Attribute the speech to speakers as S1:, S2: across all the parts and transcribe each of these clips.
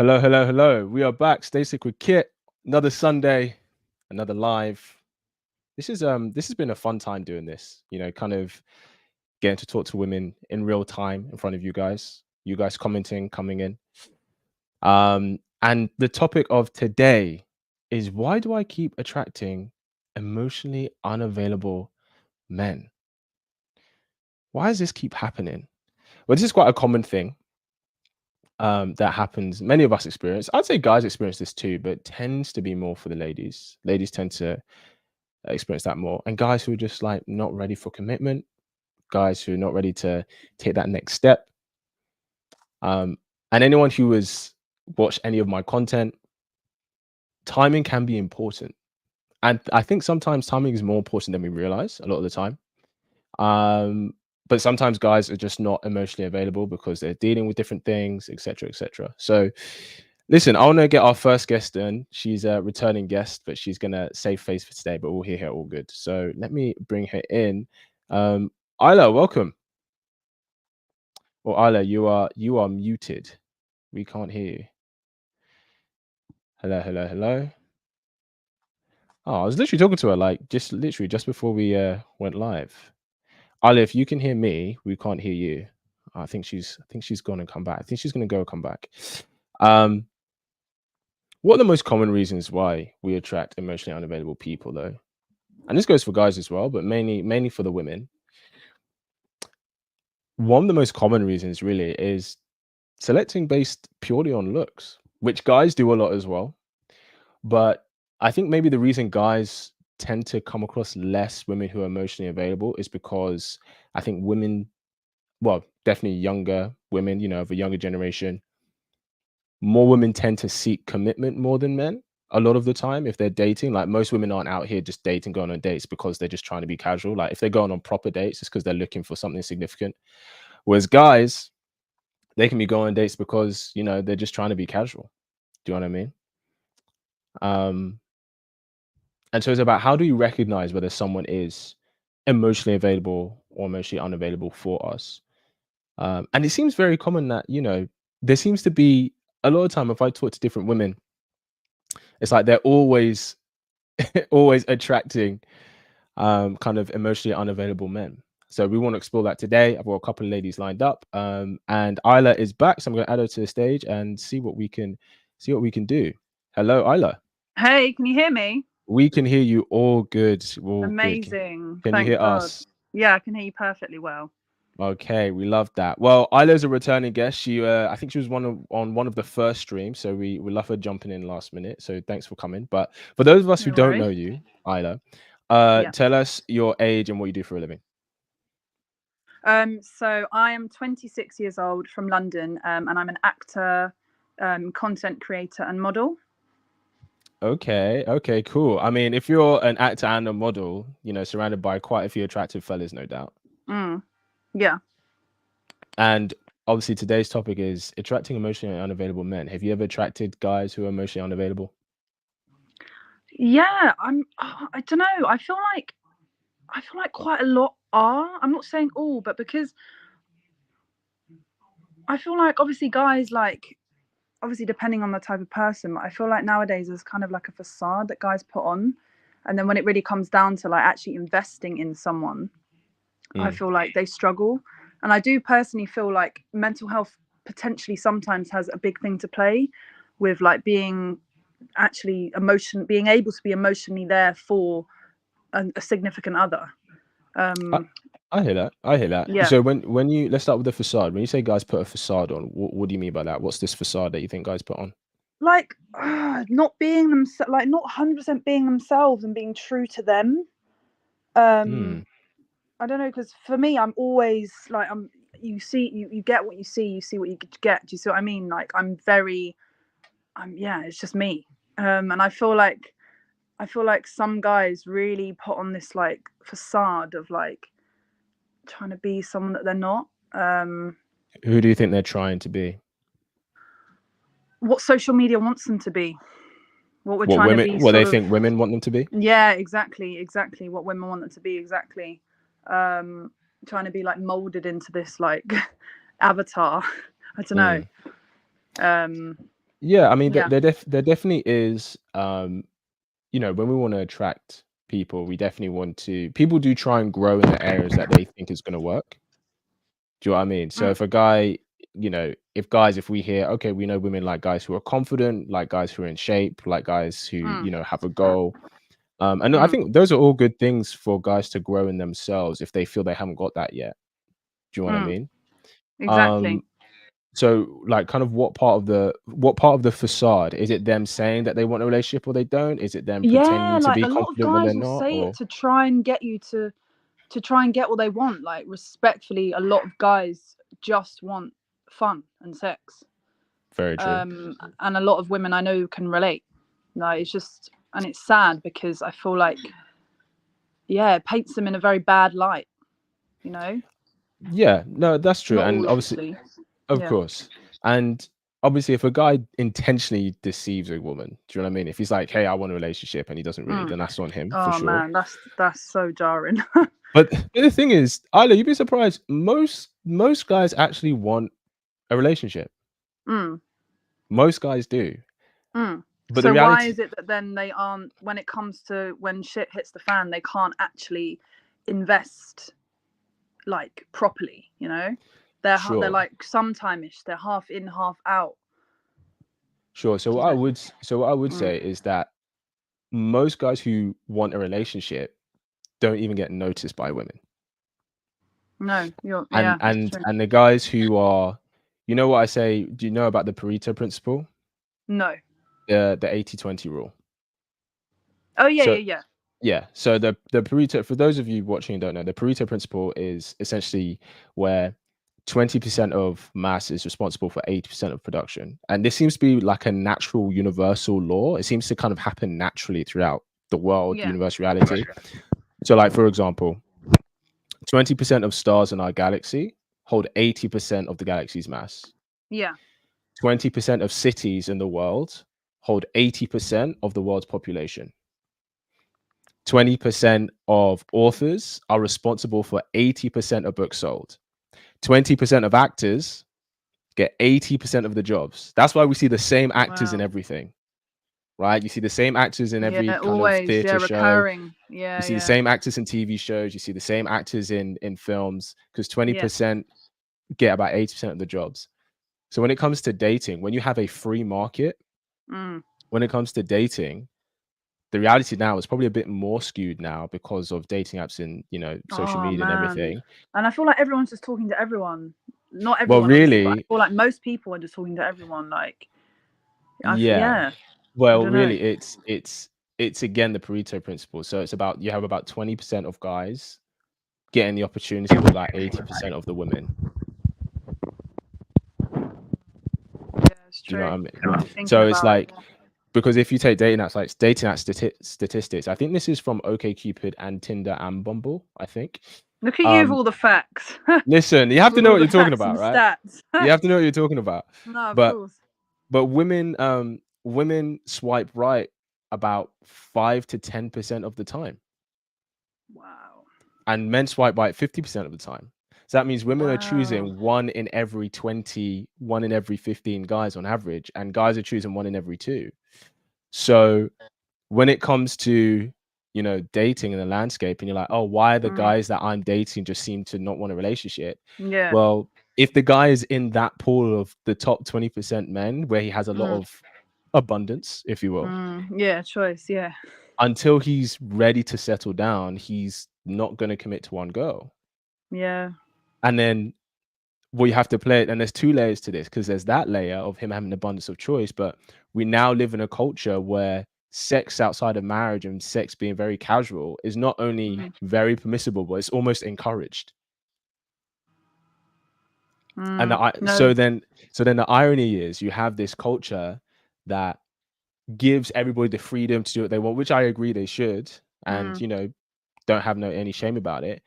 S1: Hello, hello, hello. We are back. Stay sick with Kit. Another Sunday, another live. This has been a fun time doing this. Kind of getting to talk to women in real time in front of you guys. You guys commenting, coming in. And the topic of today is, why do I keep attracting emotionally unavailable men? Why does this keep happening? Well, this is quite a common thing that happens. Many of us experience. I'd say guys experience this too, but it tends to be more for the ladies. Ladies tend to experience that more, and guys who are just like not ready for commitment, guys who are not ready to take that next step. And anyone who has watched any of my content, timing can be important, and I think sometimes timing is more important than we realize a lot of the time. But sometimes guys are just not emotionally available because they're dealing with different things, etc., etc. So, listen, I want to get our first guest in. She's a returning guest, but she's gonna save face for today. But we'll hear her all good. So let me bring her in. Isla, welcome. Well, Isla, you are muted. We can't hear you. Hello, hello, hello. Oh, I was literally talking to her like just before we went live. Isla, if you can hear me, we can't hear you. I think she's gone and come back. I think she's gonna go and come back. What are the most common reasons why we attract emotionally unavailable people, though? And this goes for guys as well, but mainly for the women. One of the most common reasons really is selecting based purely on looks, which guys do a lot as well. But I think maybe the reason guys tend to come across less women who are emotionally available is because I think women, well, definitely younger women, of a younger generation, more women tend to seek commitment more than men a lot of the time if they're dating. Like, most women aren't out here just dating, going on dates because they're just trying to be casual. Like, if they're going on proper dates, it's because they're looking for something significant. Whereas guys, they can be going on dates because they're just trying to be casual. Do you know what I mean? And so it's about, how do you recognize whether someone is emotionally available or emotionally unavailable for us? And it seems very common that there seems to be a lot of time, if I talk to different women, it's like they're always always attracting kind of emotionally unavailable men. So we want to explore that today. I've got a couple of ladies lined up, and Isla is back, so I'm going to add her to the stage and see what we can do. Hello, Isla.
S2: Hey, can you hear me?
S1: We can hear you all good. All good.
S2: Amazing.
S1: Can you
S2: Thank
S1: hear
S2: God.
S1: us?
S2: Yeah, I can hear you perfectly well.
S1: Okay, we love that. Well, Isla's a returning guest. She, I think she was on one of the first streams, so we love her jumping in last minute. So thanks for coming. But for those of us who
S2: No
S1: don't
S2: worries.
S1: know you, Isla,
S2: Yeah.
S1: tell us your age and what you do for a living.
S2: So I am 26 years old from London, and I'm an actor, content creator, and model.
S1: Okay, cool. I mean, if you're an actor and a model, surrounded by quite a few attractive fellas, no doubt.
S2: Mm, yeah.
S1: And obviously, today's topic is attracting emotionally unavailable men. Have you ever attracted guys who are emotionally unavailable?
S2: Yeah. I don't know. I feel like quite a lot are. I'm not saying all, but because I feel like obviously guys like obviously depending on the type of person, but I feel like nowadays there's kind of like a facade that guys put on, and then when it really comes down to like actually investing in someone, I
S1: Mm.
S2: feel like they struggle. And I do personally feel like mental health potentially sometimes has a big thing to play with like being able to be emotionally there for a significant other.
S1: I,
S2: Um,
S1: I hear that. I hear that.
S2: yeah,
S1: So when you let's start with the facade. When you say guys put a facade on, what do you mean by that? What's this facade that you think guys put on?
S2: like not being themselves, like not 100% being themselves and being true to them.
S1: Mm.
S2: Um, I don't know, because for me, I'm always like you get what you see what you get. Do you see what I mean? Like yeah, it's just me. And I feel like some guys really put on this like facade of like trying to be someone that they're not. Um,
S1: Who do you think they're trying to be?
S2: what social media wants them to be, what we're
S1: What
S2: trying to
S1: women?
S2: be,
S1: What they
S2: sort of.
S1: think women want them to be?
S2: Yeah, exactly what women want them to be, exactly. Um, trying to be like molded into this like avatar. I don't know.
S1: Mm.
S2: Um,
S1: Yeah, I mean,
S2: Yeah.
S1: there definitely is, when we want to attract people, we definitely want to. People do try and grow in the areas that they think is going to work. Do you know what I mean? So
S2: Mm,
S1: if a guy, if we hear, okay, we know women like guys who are confident, like guys who are in shape, like guys who,
S2: mm,
S1: have a goal. And I
S2: mm.
S1: think those are all good things for guys to grow in themselves if they feel they haven't got that yet. Do you know what I
S2: Mm.
S1: mean?
S2: Exactly.
S1: Um, so like kind of what part of the facade is it them saying that they want a relationship or they don't? Is it them
S2: Yeah,
S1: pretending to
S2: like
S1: be
S2: a lot of
S1: confident when they're
S2: guys will
S1: not?
S2: say it
S1: Or
S2: to try and get you to try and get what they want. Like respectfully, a lot of guys just want fun and sex.
S1: very true.
S2: And a lot of women I know can relate. Like it's just, and it's sad because I feel like, yeah, it paints them in a very bad light, you know?
S1: Yeah, no, that's true.
S2: Not
S1: And
S2: all,
S1: obviously,
S2: obviously.
S1: of
S2: Yeah.
S1: course. And obviously, if a guy intentionally deceives a woman, do you know what I mean? If he's like, "Hey, I want a relationship," and he doesn't really,
S2: Mm.
S1: then that's on him for
S2: Oh
S1: sure.
S2: man, that's so jarring.
S1: But the thing is, Isla, you'd be surprised. Most guys actually want a relationship.
S2: Mm.
S1: Most guys do.
S2: Mm.
S1: But the
S2: So why
S1: reality,
S2: is it that then they aren't, when it comes to when shit hits the fan, they can't actually invest like properly, you know? They're
S1: sure,
S2: like sometime-ish, they're half in, half out.
S1: sure. So
S2: Does
S1: what I
S2: it?
S1: would, so what I would
S2: Mm.
S1: say is that most guys who want a relationship don't even get noticed by women.
S2: No,
S1: And
S2: yeah, that's
S1: and
S2: true.
S1: and the guys who are, you know what I say? Do you know about the Pareto principle?
S2: No.
S1: The 80-20 rule.
S2: Oh yeah,
S1: So
S2: yeah, yeah.
S1: yeah, so the Pareto, for those of you watching and don't know, the Pareto principle is essentially where 20% of mass is responsible for 80% of production. And this seems to be like a natural universal law. It seems to kind of happen naturally throughout the world,
S2: Yeah.
S1: universal reality. So like for example, 20% of stars in our galaxy hold 80% of the galaxy's mass.
S2: Yeah.
S1: 20% of cities in the world hold 80% of the world's population. 20% of authors are responsible for 80% of books sold. 20% of actors get 80% of the jobs. That's why we see the same actors in
S2: Wow.
S1: everything, right? You see the same actors in every
S2: Yeah,
S1: kind of
S2: always. Yeah,
S1: theater show.
S2: recurring.
S1: You
S2: Yeah,
S1: see the
S2: yeah.
S1: same actors in TV shows. You see the same actors in films because
S2: Yeah.
S1: 20% get about 80% of the jobs. So when it comes to dating, when you have a free market,
S2: Mm.
S1: when it comes to dating, the reality now is probably a bit more skewed now because of dating apps and social
S2: Oh
S1: media and
S2: man.
S1: everything.
S2: And I feel like everyone's just talking to everyone. Not
S1: Well,
S2: everyone, obviously, but I
S1: really,
S2: feel like most people are just talking to everyone. Like,
S1: yeah.
S2: yeah, I
S1: Well,
S2: don't know.
S1: really, it's again the Pareto principle. So it's about you have about 20% of guys getting the opportunity with about 80% of the women.
S2: Yeah, it's
S1: Do you know what
S2: true.
S1: I mean?
S2: I'm thinking
S1: So it's
S2: about it.
S1: like because if you take dating apps like dating app statistics, I think this is from OkCupid and Tinder and Bumble, I think.
S2: Look at you with
S1: Um,
S2: all the facts.
S1: listen, you have to
S2: With
S1: know
S2: all
S1: what
S2: the
S1: you're talking
S2: facts
S1: about,
S2: and
S1: right?
S2: stats.
S1: You have to know what you're talking about.
S2: No, of
S1: But
S2: course.
S1: but women swipe right about 5 to 10% of the time,
S2: Wow.
S1: and men swipe right 50% of the time. So that means women are
S2: Wow.
S1: choosing one in every 20, one in every 15 guys on average, and guys are choosing one in every two. So when it comes to dating in the landscape, and you're like, oh, why the
S2: Mm.
S1: guys that I'm dating just seem to not want a relationship?
S2: Yeah.
S1: Well, if the guy is in that pool of the top 20% men where he has a lot
S2: Mm.
S1: of abundance, if you will,
S2: Yeah, choice. Yeah.
S1: until he's ready to settle down, he's not going to commit to one girl.
S2: Yeah.
S1: And then we have to play it. And there's two layers to this because there's that layer of him having an abundance of choice, but we now live in a culture where sex outside of marriage and sex being very casual is not only
S2: Mm.
S1: very permissible, but it's almost encouraged. And
S2: No.
S1: so then the irony is you have this culture that gives everybody the freedom to do what they want, which I agree they should, and
S2: Mm.
S1: don't have any shame about it.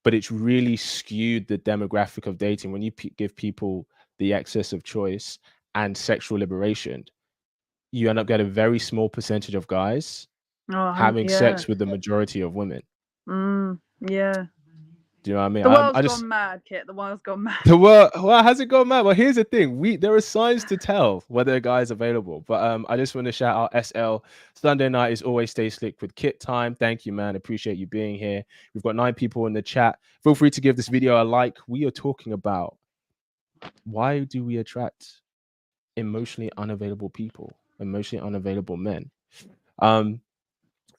S1: But it's really skewed the demographic of dating when you give people the excess of choice and sexual liberation. You end up getting a very small percentage of guys
S2: Oh,
S1: having
S2: yeah.
S1: sex with the majority of women.
S2: Yeah.
S1: Do you know what I mean?
S2: The world's
S1: I just
S2: gone mad, Kit. The world's gone mad.
S1: the world. Well, has it gone mad? Well, here's the thing. There are signs to tell whether a guy is available. But I just want to shout out SL. Sunday night is always stay slick with Kit time. Thank you, man. Appreciate you being here. We've got 9 people in the chat. Feel free to give this video a like. We are talking about why do we attract emotionally unavailable people, emotionally unavailable men.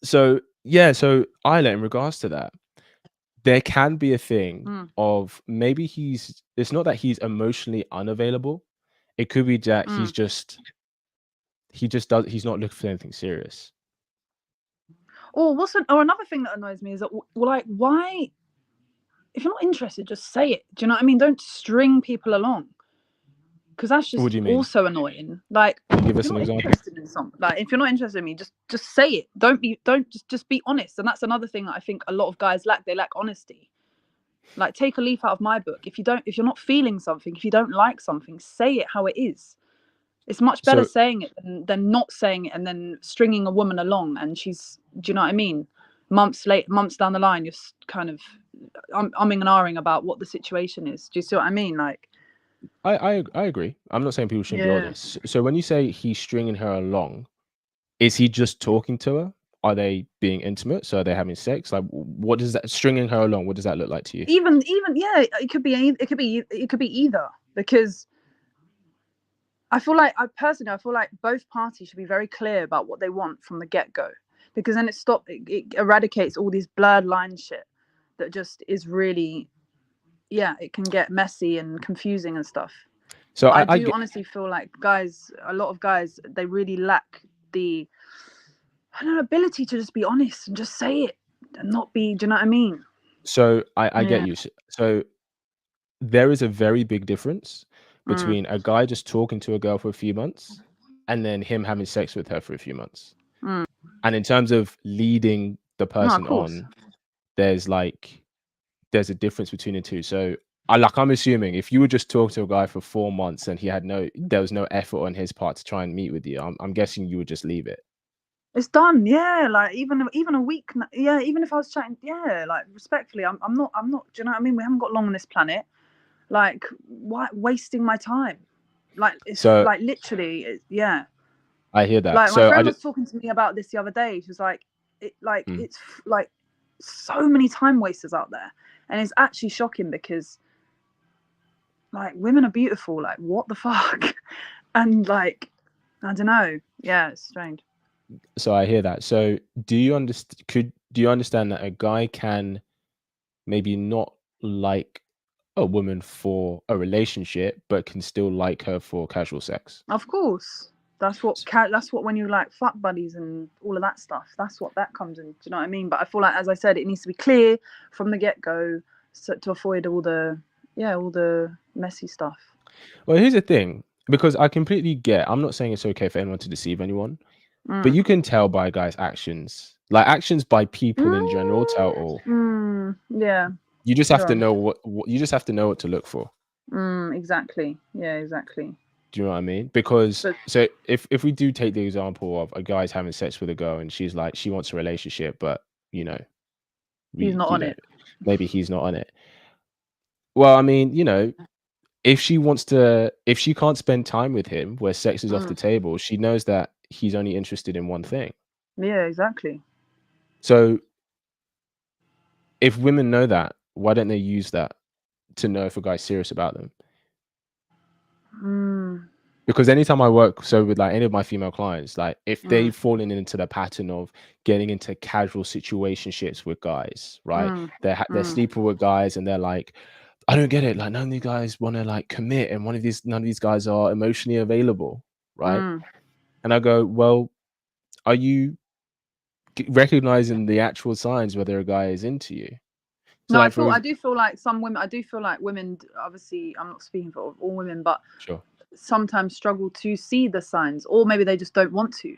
S1: So yeah, so Isla, in regards to that, there can be a thing of maybe it's not that he's emotionally unavailable. It could be that he's not looking for anything serious.
S2: Or another thing that annoys me is that, like, why, if you're not interested, just say it. Do you know what I mean? Don't string people along, because that's just
S1: What do you mean?
S2: also annoying. Like,
S1: Give us
S2: if
S1: an
S2: you're not
S1: example.
S2: interested in something, like if you're not interested in me, just say it. Don't just be honest. And that's another thing that I think a lot of guys lack. They lack honesty. Like, take a leaf out of my book. If you're not feeling something, if you don't like something, say it how it is. It's much better saying it than not saying it and then stringing a woman along, and she's, do you know what I mean? Months down the line, you're kind of umming and ahhing about what the situation is. Do you see what I mean? Like,
S1: I agree. I'm not saying people shouldn't be honest. So when you say he's stringing her along, is he just talking to her? Are they being intimate? So are they having sex? Like, what is that stringing her along? What does that look like to you?
S2: Even yeah, it could be either, because I feel like both parties should be very clear about what they want from the get-go, because then it eradicates all these blurred line shit that just is really, it can get messy and confusing and stuff.
S1: So
S2: I do honestly feel like a lot of guys, they really lack the, I don't know, ability to just be honest and just say it and not be, do you know what I mean?
S1: So I get you. So there is a very big difference between a guy just talking to a girl for a few months and then him having sex with her for a few months. And in terms of leading the person on, there's a difference between the two. So I'm assuming if you would just talk to a guy for 4 months and there was no effort on his part to try and meet with you, I'm guessing you would just leave it.
S2: It's done, yeah. Like, even a week, yeah. Even if I was chatting, yeah. Like, respectfully, I'm not. Do you know what I mean? We haven't got long on this planet. Like, why wasting my time? Like, it's like literally, yeah.
S1: I hear that.
S2: Like,
S1: So
S2: my friend was talking to me about this the other day. She was like, it's like so many time wasters out there, and it's actually shocking because, like, women are beautiful. Like, what the fuck? And, like, I don't know. Yeah, it's strange.
S1: So I hear that. So do you understand that a guy can maybe not like a woman for a relationship, but can still like her for casual sex?
S2: Of course. That's what when you like fuck buddies and all of that stuff. That's what that comes in. Do you know what I mean? But I feel like, as I said, it needs to be clear from the get-go, so to avoid all the messy stuff.
S1: Well, here's the thing, because I completely get, I'm not saying it's okay for anyone to deceive anyone, but you can tell by guys' actions, like actions by people in general tell all.
S2: Yeah.
S1: You just have to know what to look for.
S2: Exactly. Yeah, exactly.
S1: Do you know what I mean? Because so if we do take the example of a guy's having sex with a girl and she's like, she wants a relationship, but he's not on it. Maybe he's not on it. Well, I mean, if she can't spend time with him where sex is off the table, she knows that he's only interested in one thing.
S2: Yeah, exactly.
S1: So if women know that, why don't they use that to know if a guy's serious about them? Because anytime I work with like any of my female clients, like if they've fallen into the pattern of getting into casual situationships with guys, right? They're sleeping with guys and they're like, I don't get it. Like, none of these guys want to like commit, and none of these guys are emotionally available, right? And I go, well, are you recognizing the actual signs whether a guy is into you? So
S2: no,
S1: like,
S2: I do feel like women, obviously I'm not speaking for all women, but
S1: sure,
S2: sometimes struggle to see the signs, or maybe they just don't want to,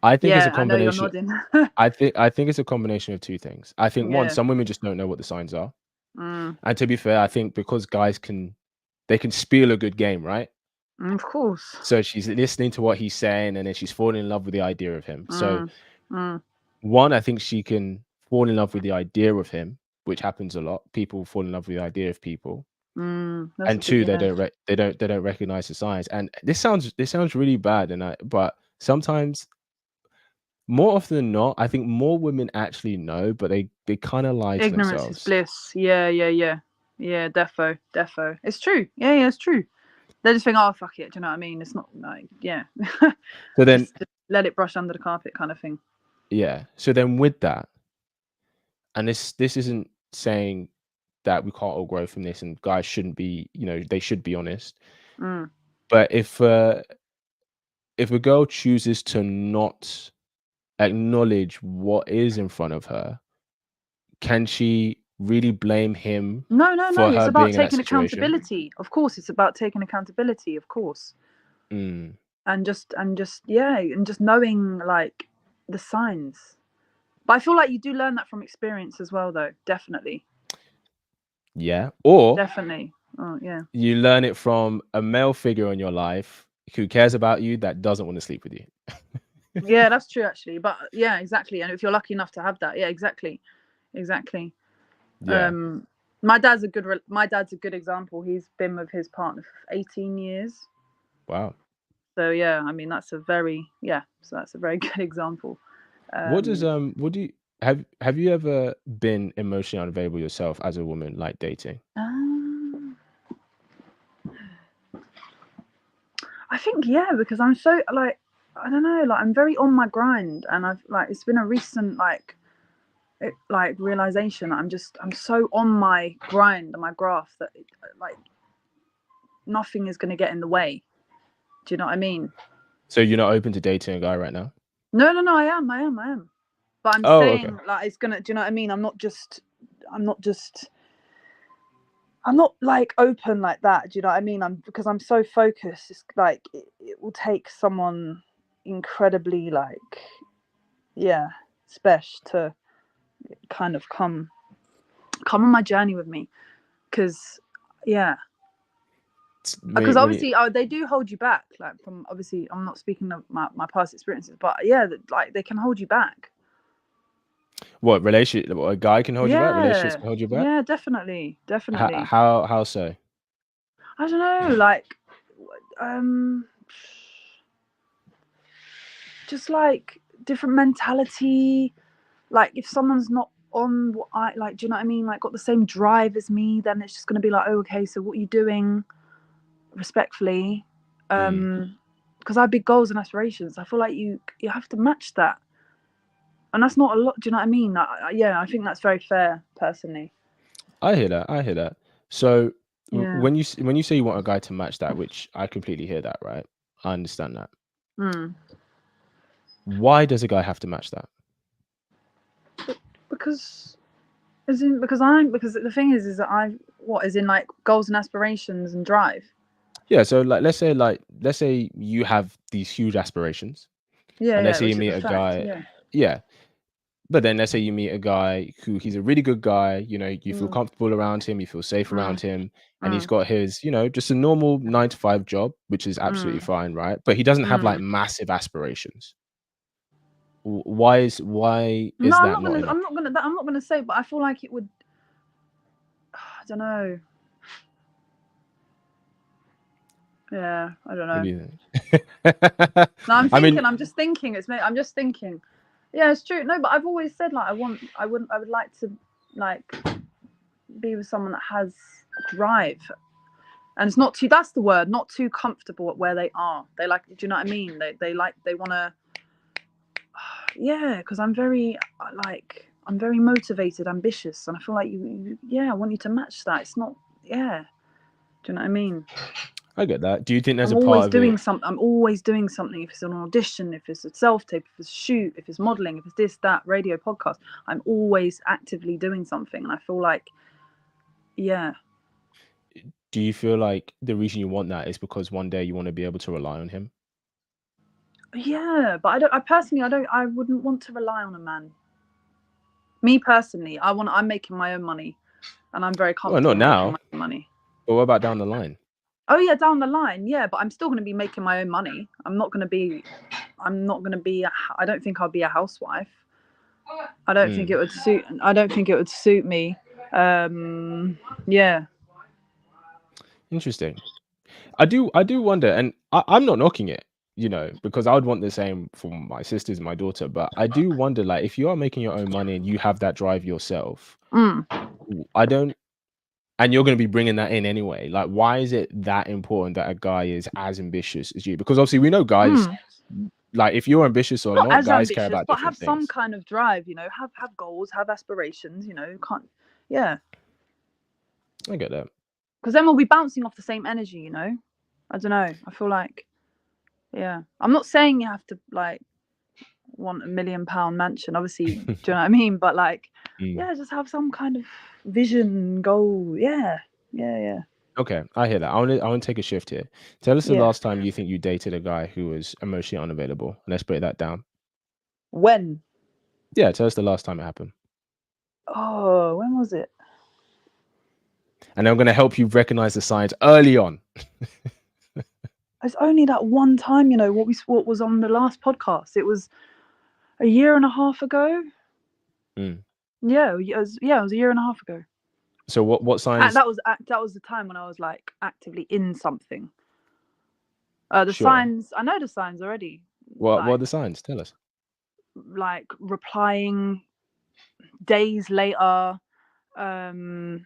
S1: I think it's a combination.
S2: I know you're nodding.
S1: I think it's a combination of two things. I think one, some women just don't know what the signs are. And to be fair, I think because guys can spiel a good game, right?
S2: Of course.
S1: So she's listening to what he's saying and then she's falling in love with the idea of him. So one, I think she can fall in love with the idea of him, which happens a lot. People fall in love with the idea of people,
S2: That's a
S1: and
S2: big,
S1: two,
S2: yeah.
S1: they don't recognize the signs. And this sounds really bad, but sometimes, more often than not, I think more women actually know, but they kind of lie to
S2: Ignorance is
S1: themselves.
S2: bliss. Yeah, yeah, yeah. Yeah, defo. It's true. Yeah, it's true. They just think, oh, fuck it. Do you know what I mean? It's not like, yeah.
S1: So then,
S2: just let it brush under the carpet kind of thing.
S1: yeah. So then with that, and this isn't saying that we can't all grow from this and guys shouldn't be, they should be honest.
S2: Mm.
S1: But if a girl chooses to not acknowledge what is in front of her, can she really blame him
S2: No.
S1: for
S2: It's
S1: her
S2: about
S1: being in that
S2: taking
S1: situation?
S2: accountability. Of course, it's about taking accountability. Of course,
S1: Mm,
S2: and just yeah, and just knowing like the signs. But I feel like you do learn that from experience as well, though. Definitely,
S1: yeah. Or
S2: definitely. Oh yeah.
S1: you learn it from a male figure in your life who cares about you that doesn't want to sleep with you.
S2: Yeah, that's true actually. But yeah, exactly. And if you're lucky enough to have that, yeah, exactly.
S1: Yeah.
S2: Um, my dad's a good example. He's been with his partner for 18 years.
S1: Wow.
S2: So yeah, I mean so that's a very good example. Um,
S1: What do you have you ever been emotionally unavailable yourself as a woman, like dating?
S2: um, I think yeah, because I'm so like I don't know, like I'm very on my grind, and I've like it's been a recent like realization that I'm so on my grind and my graph that like nothing is going to get in the way. Do you know what I mean?
S1: So you're not open to dating a guy right now?
S2: No. I am. But I'm
S1: Oh, okay.
S2: saying like it's gonna. Do you know what I mean? I'm not just. I'm not like open like that. Do you know what I mean? Because I'm so focused. It's like it will take someone incredibly like yeah, special to kind of come on my journey with me. Because yeah, because
S1: When you
S2: obviously they do hold you back. Like from obviously I'm not speaking of my past experiences, but yeah, like they can hold you back.
S1: what relationship? What, a guy can hold you back? Relationships
S2: Yeah,
S1: can hold you back?
S2: yeah, definitely.
S1: How so?
S2: I don't know, like, um, just like different mentality. Like, if someone's not on what I like, do you know what I mean? Like, got the same drive as me, then it's just gonna be like, oh, okay, so what are you doing? Respectfully,
S1: Mm.
S2: because I have big goals and aspirations. I feel like you have to match that, and that's not a lot. Do you know what I mean? Yeah, I think that's very fair, personally.
S1: I hear that. I hear that. So
S2: Yeah.
S1: when when you say you want a guy to match that, which I completely hear that, right? I understand that.
S2: Mm.
S1: Why does a guy have to match that?
S2: Because because the thing is that I what is in like goals and aspirations and drive.
S1: Yeah. So like, let's say you have these huge aspirations, and let's
S2: Yeah,
S1: say you
S2: which is
S1: meet
S2: a
S1: a
S2: fact.
S1: guy.
S2: Yeah.
S1: Yeah. But then let's say you meet a guy who he's a really good guy, you feel
S2: Mm,
S1: comfortable around him, you feel safe
S2: mm,
S1: around him, and he's
S2: mm,
S1: got his, just a normal 9 to 5 job, which is absolutely
S2: mm,
S1: fine, right? But he doesn't have like
S2: mm.
S1: massive aspirations. Why is
S2: No,
S1: that not enough?
S2: I'm not gonna say, but I feel like it would. I don't know. Yeah, I don't
S1: What
S2: know.
S1: do you think?
S2: No, I'm
S1: I mean,
S2: thinking. I'm just thinking. I'm just thinking. Yeah, it's true. No, but I've always said like I would like to like be with someone that has drive, and it's not too. That's the word. Not too comfortable at where they are. They like. Do you know what I mean? They want to. Yeah, because I'm very motivated, ambitious, and I feel like yeah, I want you to match that. It's not. Yeah. Do you know what I mean?
S1: I get that. Do you think there's a part of it?
S2: I'm always doing something. If it's an audition, if it's a self tape, if it's a shoot, if it's modeling, if it's this, that, radio, podcast, I'm always actively doing something. And I feel like, yeah,
S1: Do you feel like the reason you want that is because one day you want to be able to rely on him?
S2: yeah. But I wouldn't want to rely on a man. Me personally, I'm making my own money, and I'm very
S1: Well, not
S2: comfortable making my
S1: now,
S2: own money.
S1: but what about down the line?
S2: Oh yeah, down the line, yeah. But I'm still going to be making my own money. I'm not going to be. I don't think I'll be a housewife. I don't think
S1: Mm.
S2: it would suit. I don't think it would suit me. Yeah.
S1: Interesting. I do wonder, and I'm not knocking it, because I would want the same for my sisters and my daughter. But I do wonder, like, if you are making your own money and you have that drive yourself,
S2: Mm.
S1: I don't, and you're going to be bringing that in anyway. Like, why is it that important that a guy is as ambitious as you? Because obviously we know guys,
S2: Mm.
S1: like, if you're ambitious or
S2: Not
S1: not,
S2: as
S1: guys care
S2: ambitious,
S1: about
S2: but have
S1: different
S2: some
S1: things.
S2: kind of drive. Have goals, have aspirations. Can't. Yeah,
S1: I get that.
S2: because then we'll be bouncing off the same energy. I don't know. I feel like, yeah. I'm not saying you have to like want £1 million mansion. Obviously, do you know what I mean? But like,
S1: Mm.
S2: yeah, just have some kind of vision, goal. Yeah, yeah,
S1: Okay, I hear that. I want to take a shift here. Tell us the
S2: yeah.
S1: last time you think you dated a guy who was emotionally unavailable. Let's break that down.
S2: When?
S1: Yeah, tell us the last time it happened.
S2: Oh, when was it?
S1: And I'm going to help you recognize the signs early on.
S2: It's only that one time. What was on the last podcast. It was a year and a half ago.
S1: Mm.
S2: Yeah, it was a year and a half ago.
S1: So what
S2: And
S1: signs?
S2: that was the time when I was like actively in something. The
S1: Sure.
S2: signs, I know the signs already.
S1: What are
S2: Like
S1: the signs? Tell us.
S2: replying days later, um,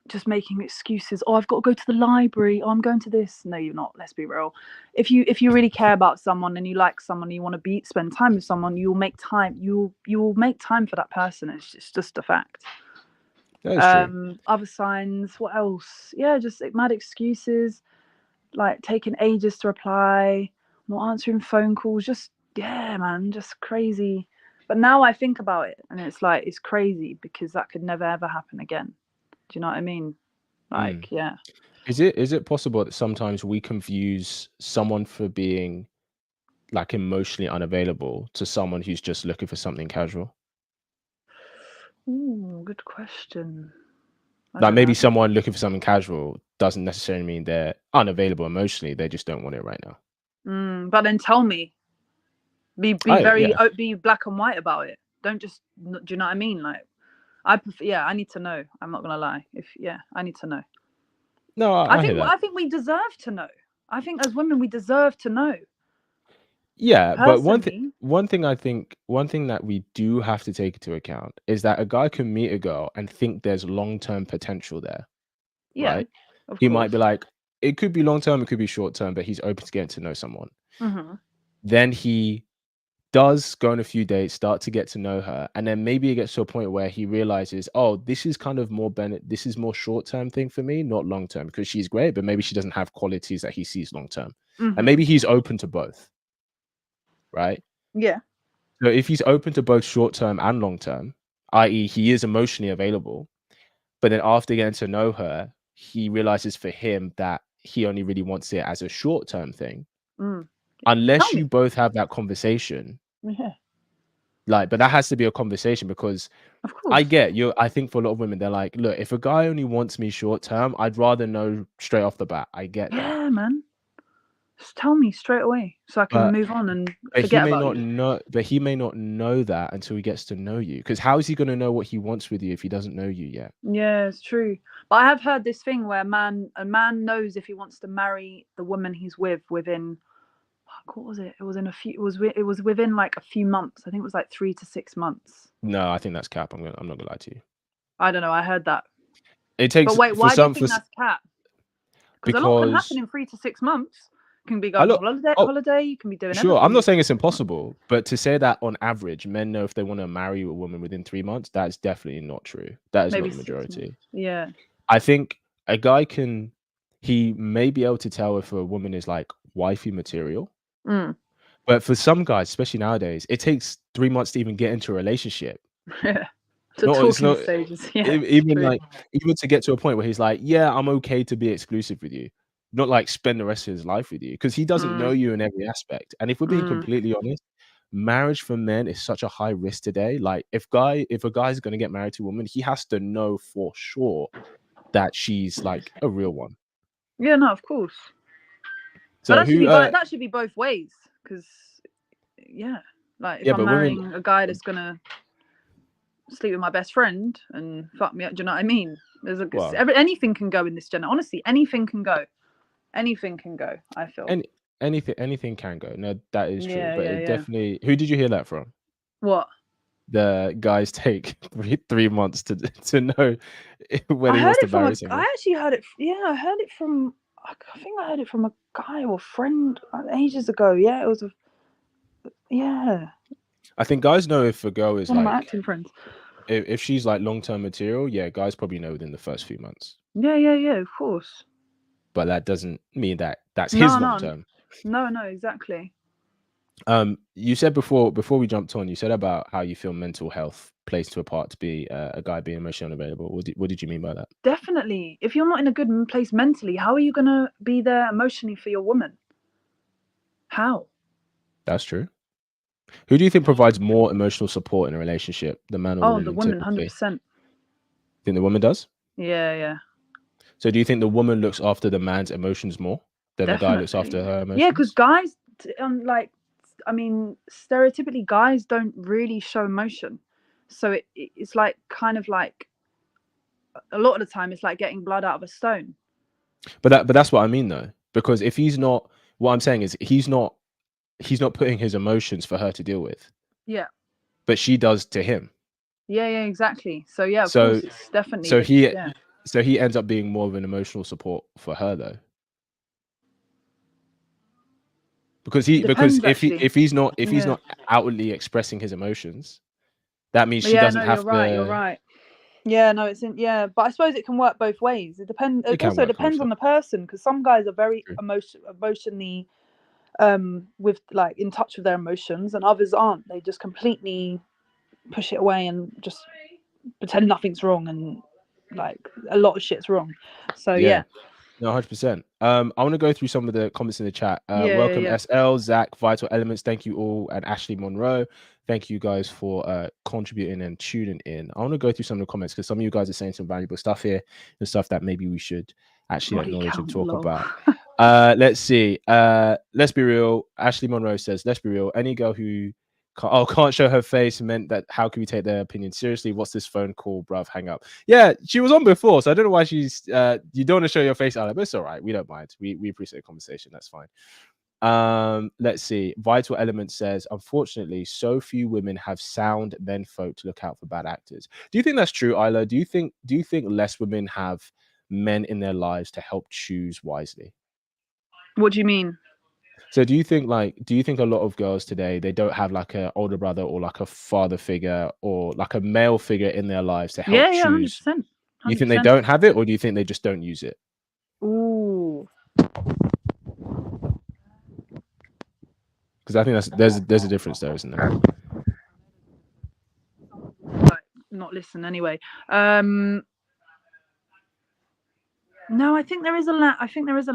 S2: just making excuses. Oh, I've got to go to the library. Oh, I'm going to this. No, you're not. Let's be real. If you really care about someone and you like someone, you want to spend time with someone, you'll make time. You will make time for that person. It's just a fact.
S1: That is true.
S2: Other signs. What else? Yeah, just like, mad excuses. Like taking ages to reply, not answering phone calls. Just yeah, man, just crazy. But now I think about it, and it's like it's crazy because that could never ever happen again. Do you know what I mean?
S1: Mm.
S2: Like, yeah.
S1: Is it possible that sometimes we confuse someone for being like emotionally unavailable to someone who's just looking for something casual?
S2: Ooh, good question. I
S1: Like
S2: don't know.
S1: maybe someone looking for something casual doesn't necessarily mean they're unavailable emotionally. They just don't want it right now.
S2: But then tell me, be
S1: Oh
S2: very
S1: yeah.
S2: be black and white about it. Don't just. Do you know what I mean? Like, I prefer, yeah, I need to know. I'm not gonna lie. I need to know.
S1: No,
S2: I
S1: I hear
S2: think
S1: that.
S2: I think we deserve to know. I think as women we deserve to know.
S1: Yeah, but
S2: Personally,
S1: one thing that we do have to take into account is that a guy can meet a girl and think there's long-term potential there,
S2: yeah,
S1: right?
S2: of
S1: He might
S2: course.
S1: be like, it could be long term, it could be short term, but he's open to getting to know someone.
S2: Hmm.
S1: Then he does go on a few dates, start to get to know her, and then maybe it gets to a point where he realizes, oh, this is kind of this is more short term thing for me, not long term, because she's great, but maybe she doesn't have qualities that he sees long term, and
S2: Hmm.
S1: maybe he's open to both, right?
S2: Yeah.
S1: So if he's open to both short term and long term, i.e., he is emotionally available, but then after getting to know her, he realizes for him that he only really wants it as a short term thing.
S2: Mm. Tell
S1: Unless you
S2: me.
S1: both have that conversation,
S2: Yeah.
S1: like, but that has to be a conversation because
S2: Of course.
S1: I think for a lot of women, they're like, look, if a guy only wants me short term, I'd rather know straight off the bat. I get that.
S2: Yeah, man. Just tell me straight away so I can
S1: But
S2: move on and
S1: but he
S2: forget
S1: may
S2: about
S1: not
S2: you.
S1: know but he may not know that until he gets to know you. Because how is he gonna know what he wants with you if he doesn't know you yet?
S2: Yeah, it's true. But I have heard this thing where a man knows if he wants to marry the woman he's with within, what was it? It was in a few. It was within like a few months. I think it was like 3 to 6 months.
S1: No, I think that's cap. I'm not gonna lie to you.
S2: I don't know. I heard that.
S1: It
S2: But
S1: takes
S2: wait,
S1: for
S2: why do you
S1: some
S2: think that's cat? Because a lot can happen
S1: because
S2: in 3 to 6 months. You can be
S1: I
S2: going on
S1: look
S2: holiday.
S1: oh
S2: Holiday. You can be doing
S1: sure, I'm
S2: everything.
S1: not saying it's impossible, but to say that on average, men know if they want to marry a woman within 3 months, that's definitely not true. That is not
S2: Maybe
S1: the
S2: 6 months.
S1: majority.
S2: Yeah.
S1: I think a guy he may be able to tell if a woman is like wifey material,
S2: Mm.
S1: but for some guys, especially nowadays, it takes 3 months to even get into a relationship.
S2: Yeah. The
S1: It's
S2: talking
S1: not
S2: stages. Yeah.
S1: even
S2: True.
S1: like even to get to a point where he's like, yeah, I'm okay to be exclusive with you, not like spend the rest of his life with you because he doesn't know
S2: Mm.
S1: you in every aspect. And if we're being
S2: Mm.
S1: completely honest, marriage for men is such a high risk today. Like if a guy's going to get married to a woman, he has to know for sure that she's like a real one.
S2: Yeah. No. Of course. But
S1: So
S2: that should
S1: who
S2: be that should be both ways. Because yeah. Like, if
S1: Yeah,
S2: I'm
S1: but women.
S2: marrying a guy that's gonna sleep with my best friend and fuck me up, do you know what I mean?
S1: Well,
S2: Anything can go in this gender. Honestly, anything can go. Anything can go. I feel.
S1: anything can go. No, that is true.
S2: Yeah,
S1: But
S2: yeah,
S1: it
S2: yeah.
S1: definitely. Who did you hear that from?
S2: What?
S1: The guys take 3 months to know when
S2: I
S1: he
S2: heard
S1: wants to
S2: it from
S1: marry
S2: a.
S1: someone.
S2: I actually heard it. Yeah, I heard it from. I think I heard it from a guy or friend ages ago. Yeah, it was a. Yeah,
S1: I think guys know if a girl is
S2: one of my
S1: like
S2: acting friends.
S1: if she's like long-term material, yeah, guys probably know within the first few months.
S2: Yeah, yeah, yeah. Of course.
S1: But that doesn't mean that that's his
S2: No,
S1: long
S2: no,
S1: term.
S2: no, exactly.
S1: You said before we jumped on, you said about how you feel mental health plays to a part to be a guy being emotionally unavailable. What did you mean by that?
S2: Definitely. If you're not in a good place mentally, how are you gonna be there emotionally for your woman? How?
S1: That's true. Who do you think provides more emotional support in a relationship, the man or the
S2: Oh, the
S1: woman,
S2: woman, hundred
S1: typically?
S2: percent.
S1: Think the woman does?
S2: Yeah, yeah,
S1: So do you think the woman looks after the man's emotions more than the guy looks after
S2: definitely.
S1: her
S2: Yeah, because
S1: emotions?
S2: guys, like, I mean, stereotypically, guys don't really show emotion, so it's like kind of like a lot of the time it's like getting blood out of a stone.
S1: But that's what I mean though. Because if he's not, what I'm saying is he's not putting his emotions for her to deal with,
S2: Yeah,
S1: but she does to him.
S2: yeah, yeah, exactly. So yeah, of
S1: So
S2: course, it's definitely
S1: so
S2: the
S1: he
S2: yeah.
S1: so he ends up being more of an emotional support for her though. Because
S2: Depends actually.
S1: if he's
S2: Yeah.
S1: not outwardly expressing his emotions, that means she
S2: Yeah,
S1: doesn't
S2: no, you're
S1: have
S2: right. You're
S1: to.
S2: right. Yeah, no, it's in. Yeah, but I suppose it can work both ways. It depends. It
S1: It can
S2: also
S1: work
S2: depends
S1: 100%.
S2: on the person because some guys are very
S1: True.
S2: emotionally with like in touch with their emotions, and others aren't. They just completely push it away and just pretend nothing's wrong, and like a lot of shit's wrong. So
S1: Yeah.
S2: yeah,
S1: No, 100%. I want to go through some of the comments in the chat.
S2: yeah, yeah,
S1: Welcome
S2: yeah.
S1: SL, Zach, Vital Elements. Thank you all, and Ashley Monroe. Thank you guys for contributing and tuning in. I want to go through some of the comments because some of you guys are saying some valuable stuff here and stuff that maybe we should actually
S2: Body
S1: acknowledge and
S2: count,
S1: talk
S2: lol.
S1: about. Let's see. Let's be real. Ashley Monroe says, "Let's be real. Any girl who can't show her face meant that how can we take their opinion seriously? What's this phone call, bruv? Hang up." Yeah, she was on before, so I don't know why she's. You don't want to show your face out, but it's all right. We don't mind. We appreciate the conversation. That's fine. Let's see. Vital Element says, unfortunately, so few women have sound men folk to look out for bad actors. Do you think that's true, Isla? Do you think less women have men in their lives to help choose wisely?
S2: What do you mean?
S1: So do you think a lot of girls today, they don't have like an older brother or like a father figure or like a male figure in their lives to help
S2: Yeah, yeah, hundred
S1: choose?
S2: percent,
S1: You
S2: hundred
S1: think they
S2: percent.
S1: don't have it, or do you think they just don't use it?
S2: Ooh,
S1: Because I think there's a difference there, isn't there?
S2: like not listen anyway. No, I think there is a lack. I think there is a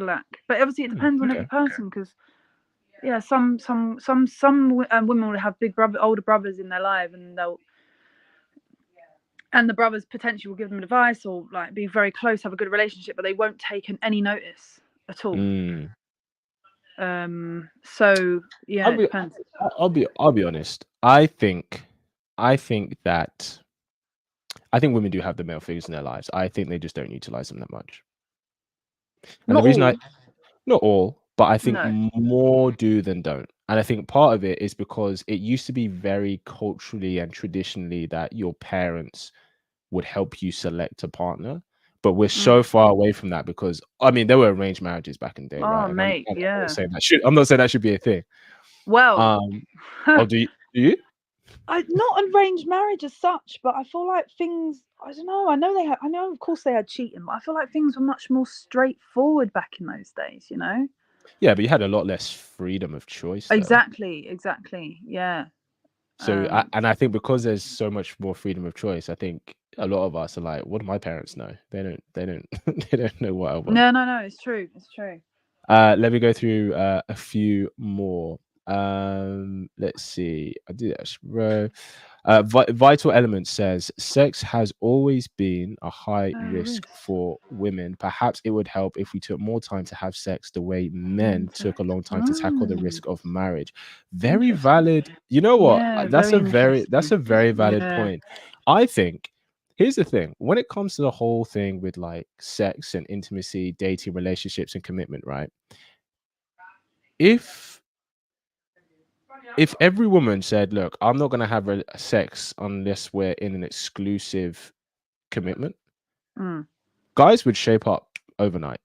S2: lack. But obviously, it depends on every
S1: Okay.
S2: person because yeah, some women will have older brothers in their life, and the brothers potentially will give them advice or like be very close, have a good relationship, but they won't take any notice at all.
S1: Mm.
S2: So yeah,
S1: I'll
S2: it
S1: be
S2: depends.
S1: I'll be honest. I think women do have the male figures in their lives. I think they just don't utilize them that much. And the
S2: Not
S1: reason
S2: all.
S1: not all, but I think
S2: No.
S1: more do than don't. And I think part of it is because it used to be very culturally and traditionally that your parents would help you select a partner. But we're so far away from that because I mean there were arranged marriages back in the day,
S2: Oh,
S1: right? And
S2: mate,
S1: I'm not
S2: yeah.
S1: saying that should be a thing.
S2: Well,
S1: Um, oh, do you?
S2: I not arranged marriage as such, but I feel like things. I don't know. I know they had. I know, of course, they had cheating, but I feel like things were much more straightforward back in those days. You know.
S1: Yeah, but you had a lot less freedom of choice, though.
S2: Exactly. Exactly. Yeah.
S1: So, I think because there's so much more freedom of choice, I think a lot of us are like, "What do my parents know? They don't. They don't. They don't know what I want."
S2: No. No. No. It's true. It's true.
S1: Let me go through a few more. Let's see. I do that. Bro. Vital Element says sex has always been a high risk
S2: Risk.
S1: for women. Perhaps it would help if we took more time to have sex the way men took a long time to tackle the risk of marriage. Very
S2: Interesting.
S1: valid. You know what?
S2: Yeah,
S1: That's
S2: very
S1: a very
S2: interesting.
S1: valid
S2: Yeah.
S1: point. I think here's the thing. When it comes to the whole thing with like sex and intimacy, dating, relationships, and commitment, right? If every woman said, "Look, I'm not going to have sex unless we're in an exclusive commitment,"
S2: Mm.
S1: guys would shape up overnight.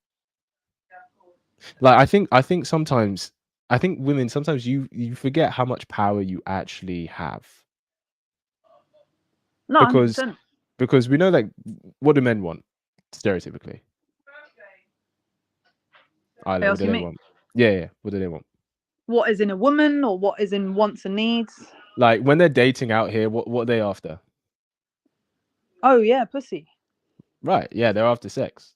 S1: Like I think sometimes I think women sometimes you forget how much power you actually have
S2: No, hundred
S1: because
S2: percent.
S1: we know like what do men want stereotypically?
S2: Are
S1: Isla,
S2: you
S1: what do
S2: asking
S1: they
S2: me?
S1: want? Yeah, yeah. What do they want?
S2: What is in a woman, or what is in wants and needs?
S1: Like when they're dating out here, what are they after?
S2: Oh yeah, pussy.
S1: Right. Yeah, they're after sex.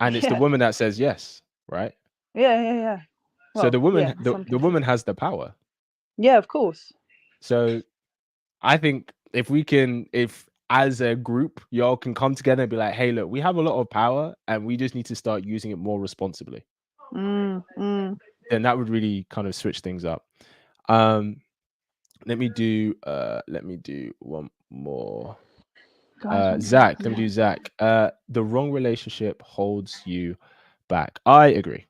S1: And it's the
S2: Yeah,
S1: woman that says yes, right?
S2: yeah.
S1: So
S2: Well,
S1: the woman
S2: yeah, some
S1: the
S2: cases.
S1: woman has the power.
S2: Yeah, of course.
S1: So I think if as a group, y'all can come together and be like, hey, look, we have a lot of power and we just need to start using it more responsibly.
S2: Mm.
S1: Then that would really kind of switch things up. Um, let me do one more.
S2: Guys want to.
S1: Zach, let me do Zach. The wrong relationship holds you back. I agree.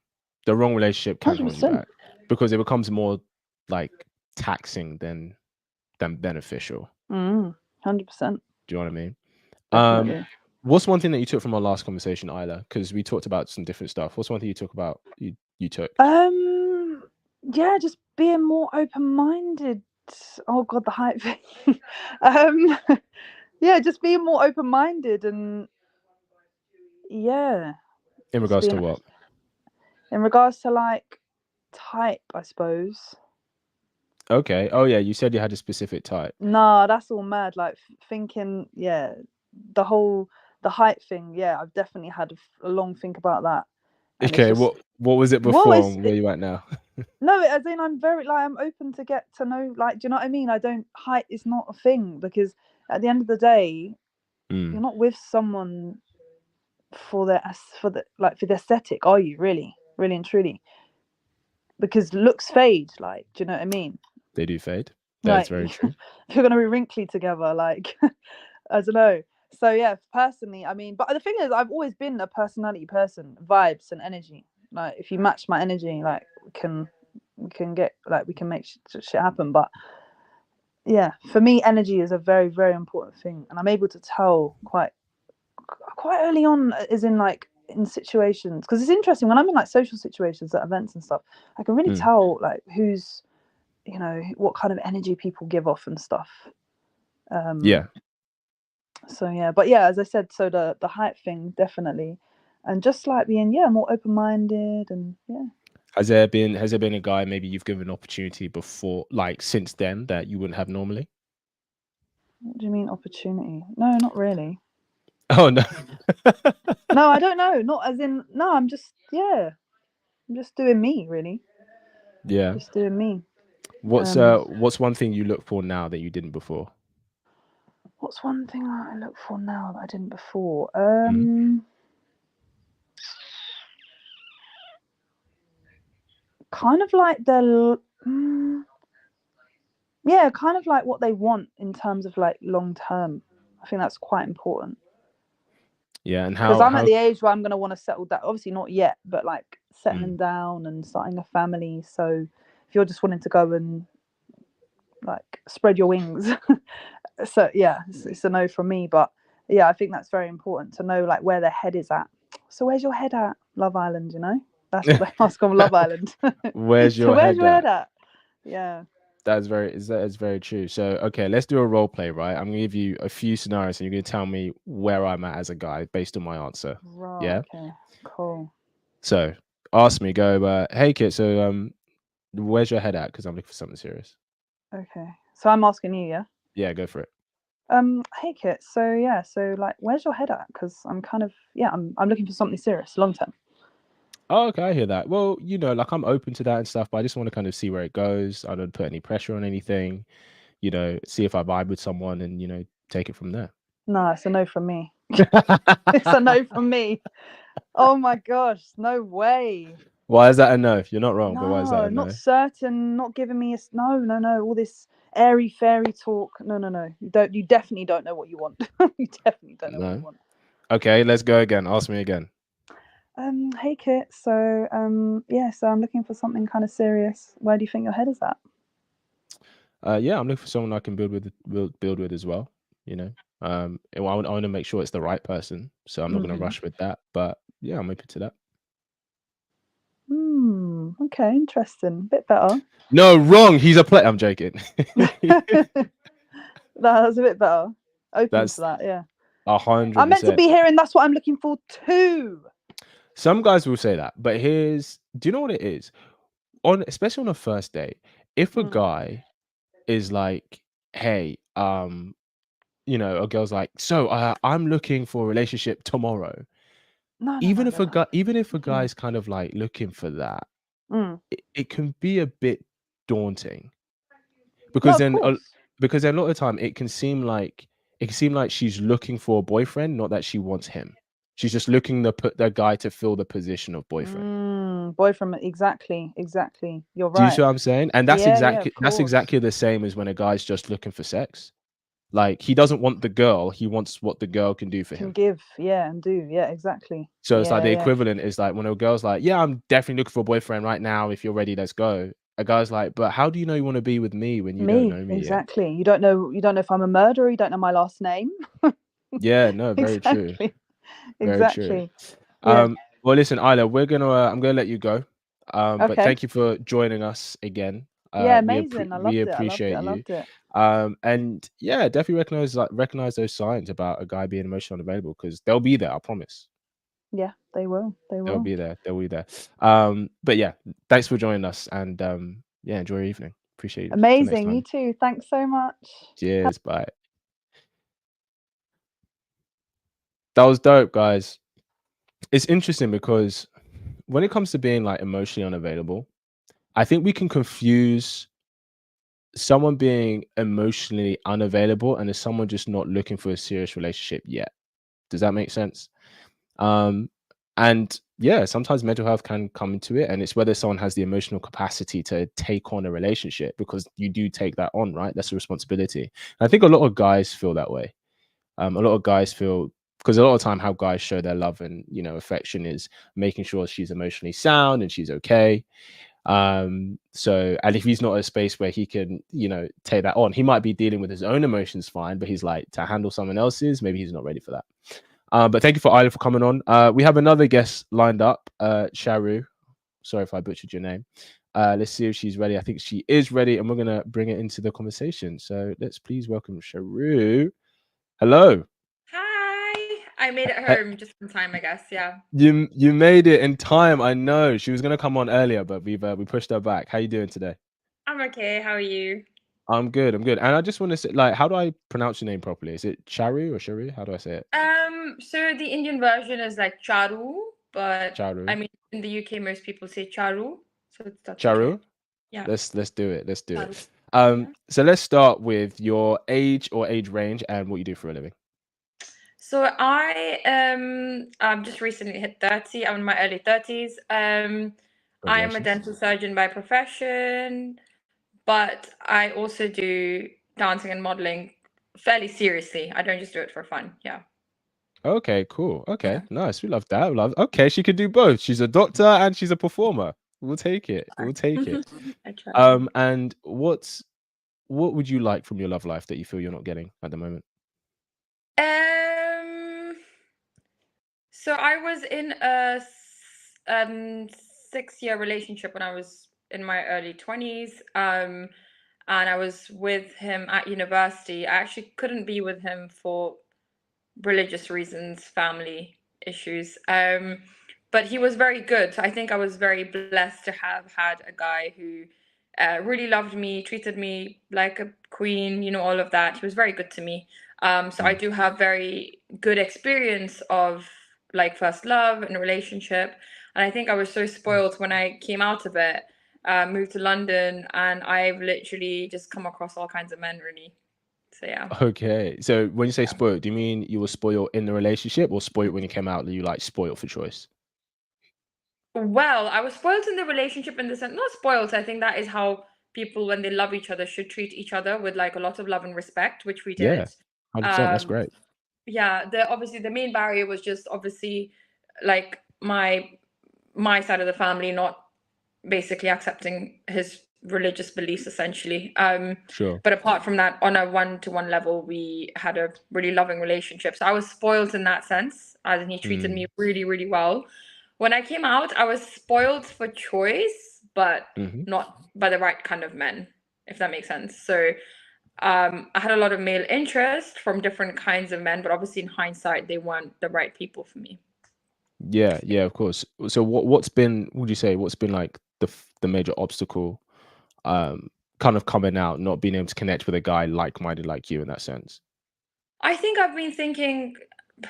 S1: The wrong relationship can hold you
S2: 100%.
S1: back because it becomes more like taxing than beneficial.
S2: 100%.
S1: Do you know what I mean? Um,
S2: Definitely.
S1: what's one thing that you took from our last conversation, Isla? Because we talked about some different stuff. What's one thing you took about you took?
S2: Um, yeah, just being more open-minded. Oh God, the hype thing. um, yeah, just being more open-minded and yeah,
S1: In
S2: just
S1: regards to
S2: being
S1: what?
S2: in regards to like type, I suppose.
S1: Okay. Oh yeah, you said you had a specific type.
S2: Nah, that's all mad. Like thinking, yeah, the whole the height thing. Yeah, I've definitely had a long think about that, and it's
S1: Okay.
S2: just
S1: What was it
S2: well,
S1: before and where you at now?
S2: no, as in I'm very like I'm open to get to know. Like, do you know what I mean? I don't height is not a thing because at the end of the day,
S1: Mm,
S2: you're not with someone for for the aesthetic, are you? Really, really and truly, because looks fade. Like, do you know what I mean?
S1: they do fade. That is
S2: Like,
S1: very
S2: if
S1: true.
S2: you're gonna be wrinkly together, like I don't know. So yeah, personally, I mean, but the thing is, I've always been a personality person, vibes and energy. Like, if you match my energy, like we can get like we can make shit happen. But yeah, for me, energy is a very very important thing, and I'm able to tell quite early on, as in like in situations, because it's interesting when I'm in like social situations at events and stuff. I can really
S1: Mm,
S2: tell like who's what kind of energy people give off and stuff. Um,
S1: yeah.
S2: so yeah, but yeah, as I said, so the height thing definitely, and just like being more open minded and yeah.
S1: Has there been a guy maybe you've given an opportunity before, like since then, that you wouldn't have normally?
S2: What do you mean opportunity? No, not really.
S1: Oh no.
S2: No, I don't know. Not as in no. I'm just doing me really.
S1: Yeah.
S2: Just doing me. Um,
S1: What's one thing you look for now that you didn't before?
S2: what's one thing that I look for now that I didn't before?
S1: Mhm.
S2: Kind of like yeah, kind of like what they want in terms of like long term. I think that's quite important
S1: Yeah, and
S2: because I'm at
S1: how
S2: the age where I'm going to want to settle down. Obviously, not yet, but like settling
S1: mm,
S2: down and starting a family. So, if you're just wanting to go and like spread your wings, so yeah, it's a no from me. But yeah, I think that's very important to know like where their head is at. So, where's your head at? Love Island, that's what they ask on Love Island.
S1: where's
S2: So,
S1: your
S2: where's
S1: head
S2: your head
S1: at?
S2: at? Yeah.
S1: That is very true. So okay, let's do a role play, right? I'm gonna give you a few scenarios and you're gonna tell me where I'm at as a guy based on my answer.
S2: Right.
S1: Yeah.
S2: Okay. Cool.
S1: So ask me, go, hey kid, so where's your head at? Because I'm looking for something serious.
S2: Okay. So I'm asking you, yeah.
S1: Yeah, go for it.
S2: Hey Kit. So yeah. So like, where's your head at? Because I'm kind of I'm looking for something serious, long term.
S1: Oh, okay, I hear that. Well, like I'm open to that and stuff, but I just want to kind of see where it goes. I don't put any pressure on anything, see if I vibe with someone and, take it from there.
S2: No, it's a no from me. It's a no from me. Oh my gosh, no way.
S1: Why is that a no? You're not wrong, but why is that
S2: No,
S1: a
S2: not
S1: no?
S2: certain, not giving me a no, no, no. All this airy fairy talk. No, no, no. You definitely don't know what you want. You definitely don't know what you
S1: No.
S2: want.
S1: Okay, let's go again. Ask me again.
S2: Hey Kit. So, yeah. So I'm looking for something kind of serious. Where do you think your head is at?
S1: Yeah, I'm looking for someone I can build with as well. You know, I want to make sure it's the right person, so I'm not going to
S2: Mm-hmm.
S1: rush with that. But yeah, I'm open to that.
S2: Hmm. Okay. Interesting. Bit better.
S1: No, wrong. He's a play. I'm joking.
S2: That's a bit better. Open to
S1: That's
S2: that. Yeah.
S1: a
S2: I'm
S1: hundred
S2: meant to
S1: percent.
S2: be here, and that's what I'm looking for too.
S1: Some guys will say that, but do you know what it is? Especially on a first date, if a
S2: Mm.
S1: guy is like, hey, a girl's like, so I'm looking for a relationship tomorrow.
S2: No, no, no, no, no.
S1: Even if a
S2: Mm.
S1: guy's kind of like looking for that,
S2: Mm.
S1: it can be a bit daunting
S2: No,
S1: because
S2: of
S1: then
S2: course.
S1: a lot of the time it can seem like she's looking for a boyfriend, not that she wants him. She's just looking to put the guy to fill the position of boyfriend.
S2: Boyfriend. Exactly. Exactly. You're
S1: Do you see
S2: right.
S1: what I'm saying? And that's
S2: Yeah. Yeah.
S1: exactly
S2: Of
S1: that's
S2: course.
S1: exactly the same as when a guy's just looking for sex. Like he doesn't want the girl, he wants what the girl can do for
S2: Can
S1: him.
S2: give. Yeah, and do. Yeah. Exactly.
S1: So it's like
S2: Yeah.
S1: the
S2: Yeah.
S1: equivalent is like when a girl's like, "Yeah, I'm definitely looking for a boyfriend right now. If you're ready, let's go." A guy's like, "But how do you know you want to be with me when you don't
S2: Me.
S1: know me yet?"
S2: Exactly. You don't know. You don't know if I'm a murderer. You don't know my last name.
S1: Yeah, no, very true,
S2: Exactly.
S1: very true.
S2: Exactly. Yeah.
S1: Well, listen, Isla, I'm gonna let you go. But
S2: Okay.
S1: thank you for joining us again.
S2: Yeah.
S1: We
S2: Amazing. I loved it. I loved it.
S1: appreciate
S2: I
S1: you.
S2: loved it.
S1: And yeah, definitely recognize those signs about a guy being emotionally unavailable because they'll be there. I promise.
S2: Yeah. They will. They
S1: They'll
S2: will.
S1: be there. They'll be there. But yeah, thanks for joining us, and yeah, enjoy your evening. Appreciate it. Till next
S2: Amazing. You
S1: time.
S2: too. Thanks so much.
S1: Cheers. Bye. That was dope, guys. It's interesting because when it comes to being like emotionally unavailable, I think we can confuse someone being emotionally unavailable and as someone just not looking for a serious relationship yet. Does that make sense? Um, and yeah, sometimes mental health can come into it, and it's whether someone has the emotional capacity to take on a relationship because you do take that on, right? That's a responsibility. And I think a lot of guys feel that way. A lot of guys feel because a lot of time how guys show their love and affection is making sure she's emotionally sound and she's okay. So and if he's not at a space where he can take that on, he might be dealing with his own emotions fine, but he's like to handle someone else's, maybe he's not ready for that. But thank you for Isla for coming on. We have another guest lined up, Sharu. Sorry if I butchered your name. Let's see if she's ready. I think she is ready, and we're gonna bring it into the conversation. So let's please welcome Sharu. Hello.
S3: Hi. I made it
S1: Hey,
S3: home just in time, I guess. Yeah.
S1: you made it in time. I know she was gonna come on earlier, but we pushed her back. How you doing today?
S3: I'm okay. How are you?
S1: I'm good. I'm good. And I just want to say, like, how do I pronounce your name properly? Is it Charu or Sharu? How do I say it?
S3: So the Indian version is like charu, but I
S1: Charu.
S3: mean in the UK most people say charu, so that's okay.
S1: Charu.
S3: Yeah.
S1: Let's do it. Let's do
S3: Charu.
S1: it.
S3: Yeah.
S1: So let's start with your age or age range and what you do for a living.
S3: So I've just recently hit 30. I'm in my early 30s. I am a
S1: Congratulations.
S3: dental surgeon by profession, but I also do dancing and modeling fairly seriously. I don't just do it for fun. Yeah.
S1: Okay, cool. Okay,
S3: Yeah.
S1: nice. We love that. We love. Okay, she could do both. She's a doctor and she's a performer. We'll take it. We'll take it.
S3: I try.
S1: And what would you like from your love life that you feel you're not getting at the moment?
S3: Um, so I was in a 6-year relationship when I was in my early 20s. And I was with him at university. I actually couldn't be with him for religious reasons, family issues. But he was very good. So I think I was very blessed to have had a guy who really loved me, treated me like a queen, all of that. He was very good to me. So I
S1: Mm,
S3: do have very good experience of like first love in a relationship. And I think I was so spoiled when I came out of it, moved to London, and I've literally just come across all kinds of men, really. So yeah.
S1: Okay. So when you say spoiled, do you mean you were spoiled in the relationship or spoiled when you came out? You like spoiled for choice?
S3: Well, I was spoiled in the relationship in the sense, not spoiled. I think that is how people, when they love each other, should treat each other with like a lot of love and respect, which we
S1: Yeah,
S3: did.
S1: 100%. That's
S3: Um,
S1: great.
S3: yeah, obviously the main barrier was just obviously like my side of the family not basically accepting his religious beliefs essentially.
S1: Sure.
S3: But apart from that, on a one-to-one level, we had a really loving relationship. So I was spoiled in that sense, as in he treated me really, really well. When I came out, I was spoiled for choice, but not by the right kind of men, if that makes sense. So I had a lot of male interest from different kinds of men, but obviously in hindsight, they weren't the right people for me.
S1: Yeah, yeah, of course. So what's been, would you say, what's been like the major obstacle, kind of coming out, not being able to connect with a guy like-minded like you in that sense?
S3: I think I've been thinking,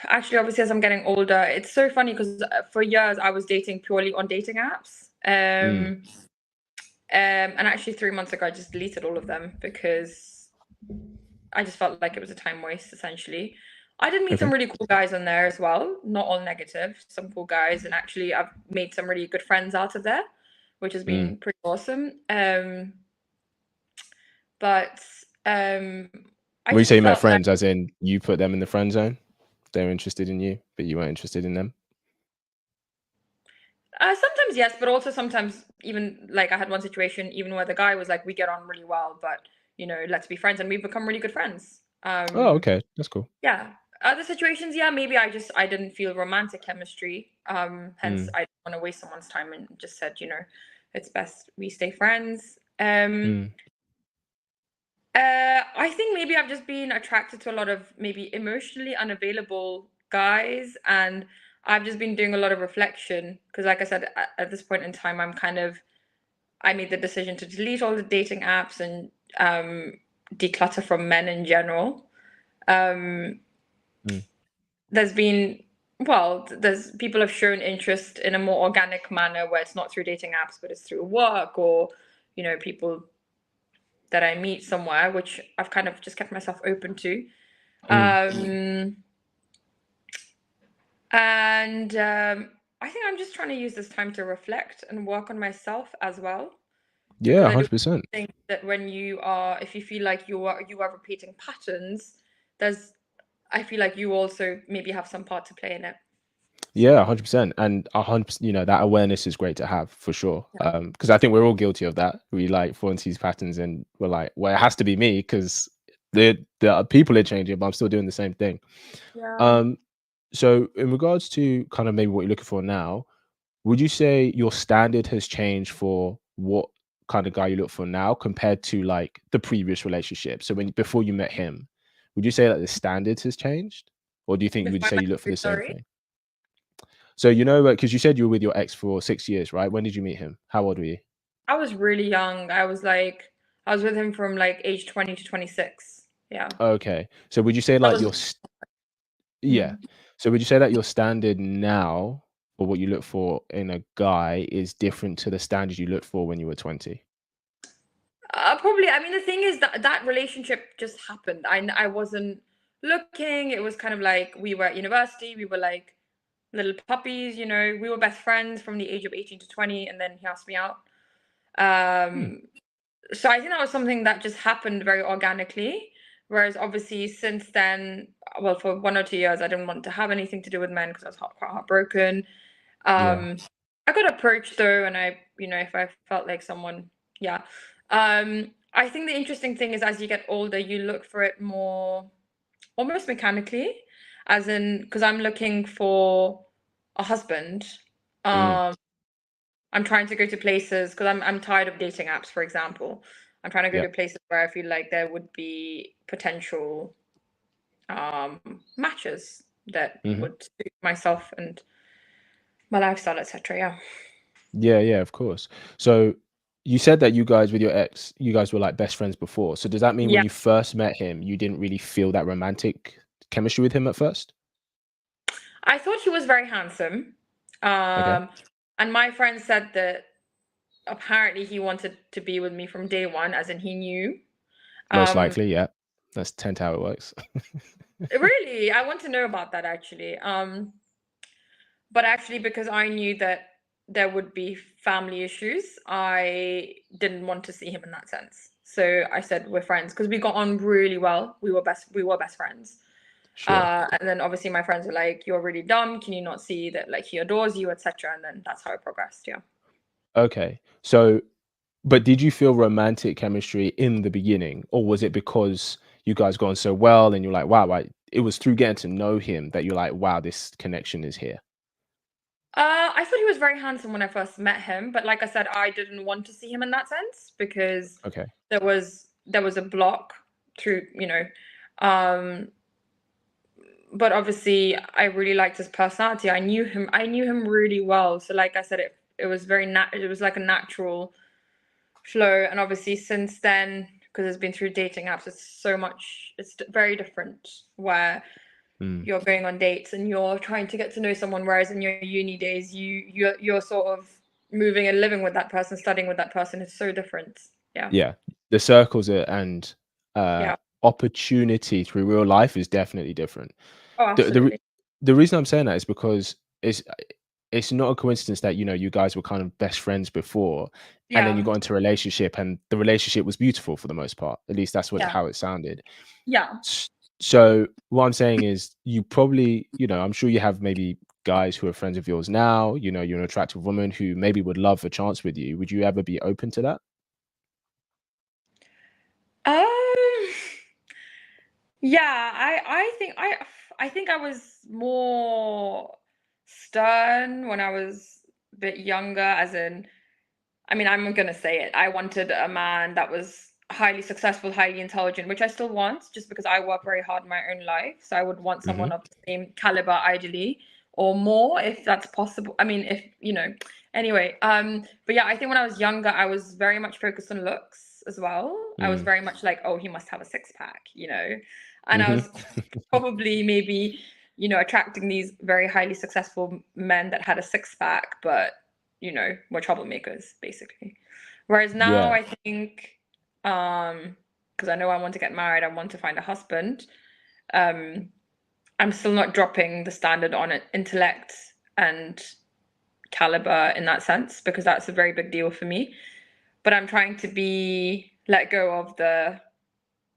S3: actually, obviously, as I'm getting older, it's so funny because for years I was dating purely on dating apps. And actually 3 months ago, I just deleted all of them because I just felt like it was a time waste, essentially. I did meet some really cool guys on there as well, not all negative, some cool guys. And actually, I've made some really good friends out of there, which has been pretty awesome. But I
S1: When you
S3: just
S1: say you met
S3: felt like
S1: friends, as in you put them in the friend zone, they're interested in you, but you weren't interested in them?
S3: sometimes yes, but also sometimes even like I had one situation even where the guy was like, we get on really well, but let's be friends, and we've become really good friends.
S1: Oh, okay. That's cool.
S3: Yeah. Other situations, yeah, maybe I didn't feel romantic chemistry. Hence I didn't want to waste someone's time and just said, it's best we stay friends. I think maybe I've just been attracted to a lot of maybe emotionally unavailable guys, and I've just been doing a lot of reflection because, like I said, at this point in time, I made the decision to delete all the dating apps and declutter from men in general. There's been there's people have shown interest in a more organic manner where it's not through dating apps, but it's through work or people that I meet somewhere, which I've kind of just kept myself open to. And I think I'm just trying to use this time to reflect and work on myself as well.
S1: Yeah,
S3: Because I do
S1: 100%.
S3: think that if you feel like you are repeating patterns, I feel like you also maybe have some part to play in it.
S1: Yeah, 100%. And 100%, that awareness is great to have for sure. Because I think we're all guilty of that. We like fall into these patterns and we're like, well, it has to be me because the people are changing, but I'm still doing the same thing.
S3: Yeah.
S1: So in regards to kind of maybe what you're looking for now, would you say your standard has changed for what kind of guy you look for now compared to like the previous relationship? So before you met him, would you say that the standard has changed? Or do you think, would you
S3: Before
S1: say
S3: I
S1: you look for
S3: met
S1: the same
S3: sorry.
S1: thing? So, because you said you were with your ex for 6 years, right? When did you meet him? How old were you?
S3: I was really young. I was with him from like age 20 to 26. Yeah.
S1: Okay. So would you say
S3: That
S1: like
S3: was
S1: yeah. So would you say that your standard now or what you look for in a guy is different to the standard you looked for when you were 20?
S3: probably. I mean, the thing is that relationship just happened. I wasn't looking. It was kind of like we were at university. We were like little puppies. We were best friends from the age of 18 to 20, and then he asked me out. So I think that was something that just happened very organically. Whereas obviously since then, well, for 1 or 2 years, I didn't want to have anything to do with men because I was quite heartbroken.
S1: Yeah.
S3: I got approached though, and if I felt like someone, yeah. I think the interesting thing is as you get older, you look for it more almost mechanically, as in because I'm looking for a husband. I'm trying to go to places because I'm tired of dating apps, for example. I'm trying to go
S1: Yeah.
S3: to places where I feel like there would be potential matches that would suit myself and my lifestyle, etc. Yeah.
S1: Yeah, yeah, of course. So you said that you guys with your ex, you guys were like best friends before. So does that mean when
S3: Yeah.
S1: you first met him, you didn't really feel that romantic chemistry with him at first?
S3: I thought he was very handsome.
S1: Okay.
S3: And my friend said that apparently he wanted to be with me from day one, as in he knew.
S1: Most likely, yeah. That's tend to how it works.
S3: Really, I want to know about that actually. But actually, because I knew that there would be family issues, I didn't want to see him in that sense. So I said we're friends because we got on really well. We were best friends.
S1: Sure.
S3: And then obviously my friends were like, "You're really dumb. Can you not see that like he adores you, etc." And then that's how it progressed. Yeah.
S1: Okay. So, but did you feel romantic chemistry in the beginning, or was it because you guys got on so well and you're like, wow, it was through getting to know him that you're like, wow, this connection is here?
S3: I thought he was very handsome when I first met him, but like I said, I didn't want to see him in that sense because
S1: Okay.
S3: there was a block through, um, but obviously I really liked his personality. I knew him really well. So like I said, it was it was like a natural flow. And obviously since then, because it's been through dating apps, it's very different where
S1: Mm.
S3: you're going on dates and you're trying to get to know someone, whereas in your uni days you're sort of moving and living with that person, studying with that person. It's so different. Yeah.
S1: Yeah. The circles and
S3: Yeah.
S1: opportunity through real life is definitely different.
S3: Oh,
S1: The, the, re-
S3: absolutely.
S1: the reason I'm saying that is because it's not a coincidence that, you guys were kind of best friends before, and then you
S3: Yeah.
S1: got into a relationship and the relationship was beautiful for the most part. At least that's
S3: Yeah.
S1: how it sounded.
S3: Yeah.
S1: So what I'm saying is you probably, I'm sure you have maybe guys who are friends of yours now, you're an attractive woman who maybe would love a chance with you. Would you ever be open to that?
S3: Um yeah, I think I was more stern when I was a bit younger, as in, I mean, I'm gonna say it. I wanted a man that was highly successful, highly intelligent, which I still want, just because I work very hard in my own life. So I would want
S1: Hmm.
S3: someone of the same caliber, ideally, or more, if that's possible. I mean, anyway. But yeah, I think when I was younger, I was very much focused on looks as well. I was
S1: Mm.
S3: very much like, oh, he must have a six pack. And I
S1: Hmm.
S3: was probably maybe, attracting these very highly successful men that had a six pack, but were troublemakers, basically. Whereas now
S1: Yeah.
S3: I think, because I know I want to get married, I want to find a husband. Um, I'm still not dropping the standard on it, intellect and caliber in that sense, because that's a very big deal for me. But I'm trying to let go of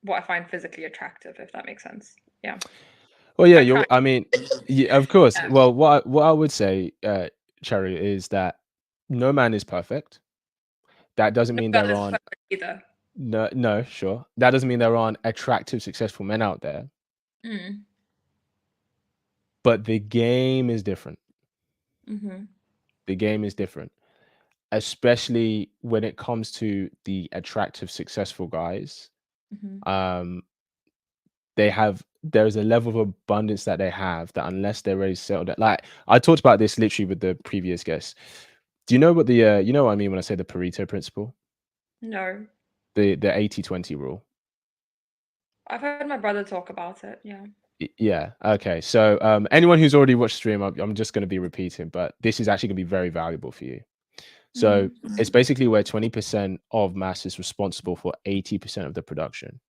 S3: what I find physically attractive, if that makes sense. Yeah,
S1: Well, yeah,
S3: I'm trying.
S1: I mean, yeah, of course.
S3: Yeah.
S1: Well, what I would say, Cherry, is that no man is perfect. That doesn't
S3: No
S1: mean
S3: girl
S1: there
S3: is
S1: aren't
S3: perfect either.
S1: no, sure. That doesn't mean there aren't attractive, successful men out there,
S3: Mm.
S1: but the game is different.
S3: Mm-hmm.
S1: The game is different, especially when it comes to the attractive, successful guys.
S3: Mm-hmm.
S1: Um, there's a level of abundance that they have that unless they're ready to settle that, like I talked about this literally with the previous guest. Do you know what you know what I mean when I say the Pareto principle?
S3: No,
S1: The 80/20 rule.
S3: I've heard my brother talk about it. Yeah.
S1: Yeah. Okay. So anyone who's already watched stream, I'm just going to be repeating, but this is actually going to be very valuable for you. So
S3: Mm-hmm.
S1: it's basically where 20% of mass is responsible for 80% of the production.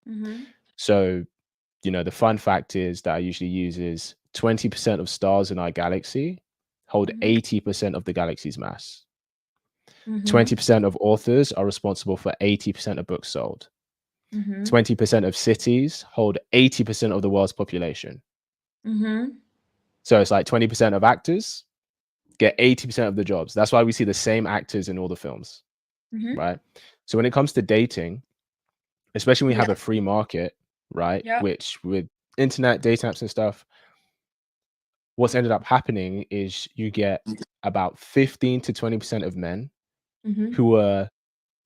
S3: Mm-hmm.
S1: So, the fun fact is that I usually use is 20% of stars in our galaxy hold
S3: Mm-hmm.
S1: 80% of the galaxy's mass.
S3: Mm-hmm.
S1: 20% of authors are responsible for 80% of books sold.
S3: Mm-hmm.
S1: 20% of cities hold 80% of the world's population.
S3: Mm-hmm.
S1: So it's like 20% of actors get 80% of the jobs. That's why we see the same actors in all the films,
S3: Mm-hmm.
S1: right? So when it comes to dating, especially when we have
S3: Yeah.
S1: a free market, right?
S3: Yeah.
S1: Which with internet, data apps and stuff, what's ended up happening is you get about 15 to 20% of men
S3: Mm-hmm.
S1: who are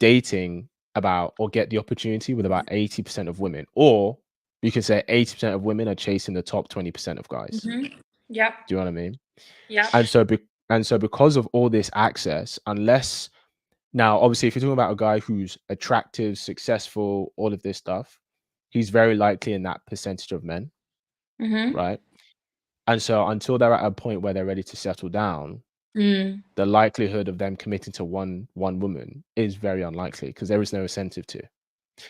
S1: dating about or get the opportunity with about 80% of women. Or you can say 80% of women are chasing the top 20% of guys.
S3: Mm-hmm. Yeah.
S1: Do you know what I mean?
S3: Yeah.
S1: And so because of all this access, unless now obviously if you're talking about a guy who's attractive, successful, all of this stuff, he's very likely in that percentage of men,
S3: Mm-hmm.
S1: right? And so until they're at a point where they're ready to settle down,
S3: Mm.
S1: the likelihood of them committing to one woman is very unlikely because there is no incentive to.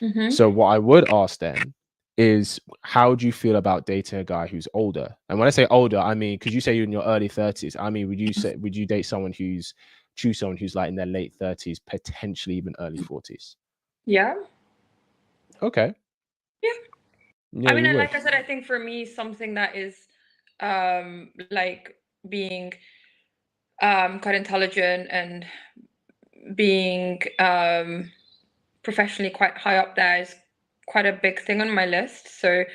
S3: Mm-hmm.
S1: So what I would ask then is, how do you feel about dating a guy who's older? And when I say older, I mean, because you say you're in your early 30s, I mean, would you date someone choose someone who's like in their late 30s, potentially even early 40s?
S3: Yeah.
S1: Okay.
S3: Yeah.
S1: Yeah,
S3: I mean,
S1: you
S3: and
S1: would.
S3: like I said, I think for me, something that is like being quite intelligent and being professionally quite high up there is quite a big thing on my list. So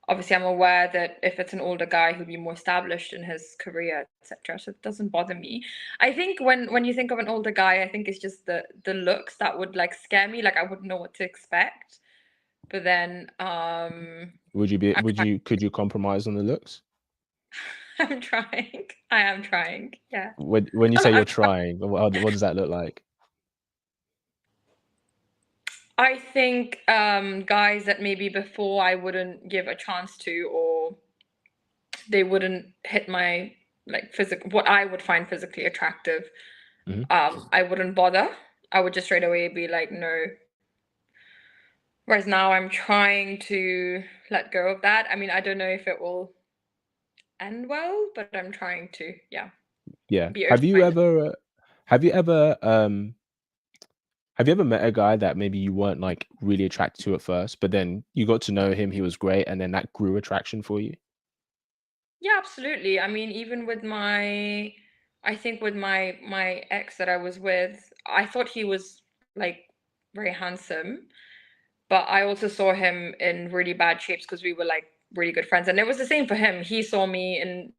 S3: obviously I'm aware that if it's an older guy who'll be more established in his career, etc. So it doesn't bother me. I think when you think of an older guy, I think it's just the looks that would like scare me. Like I wouldn't know what to expect. But then
S1: Could you compromise on the looks?
S3: I'm trying. I am trying. Yeah.
S1: When you say you're trying, what does that look like?
S3: I think guys that maybe before I wouldn't give a chance to, or they wouldn't hit my like physical, what I would find physically attractive,
S1: Mhm.
S3: I wouldn't bother. I would just straight away be like, no. Whereas now I'm trying to let go of that. I mean, I don't know if it will end well, but I'm trying to, yeah,
S1: Yeah.
S3: be
S1: Have you
S3: open-minded.
S1: ever have you ever have you ever met a guy that maybe you weren't like really attracted to at first, but then you got to know him, he was great, and then that grew attraction for you?
S3: Yeah, absolutely. I mean, even with I think with my ex that I was with, I thought he was like very handsome, but I also saw him in really bad shapes because we were like really good friends. And it was the same for him. He saw me in,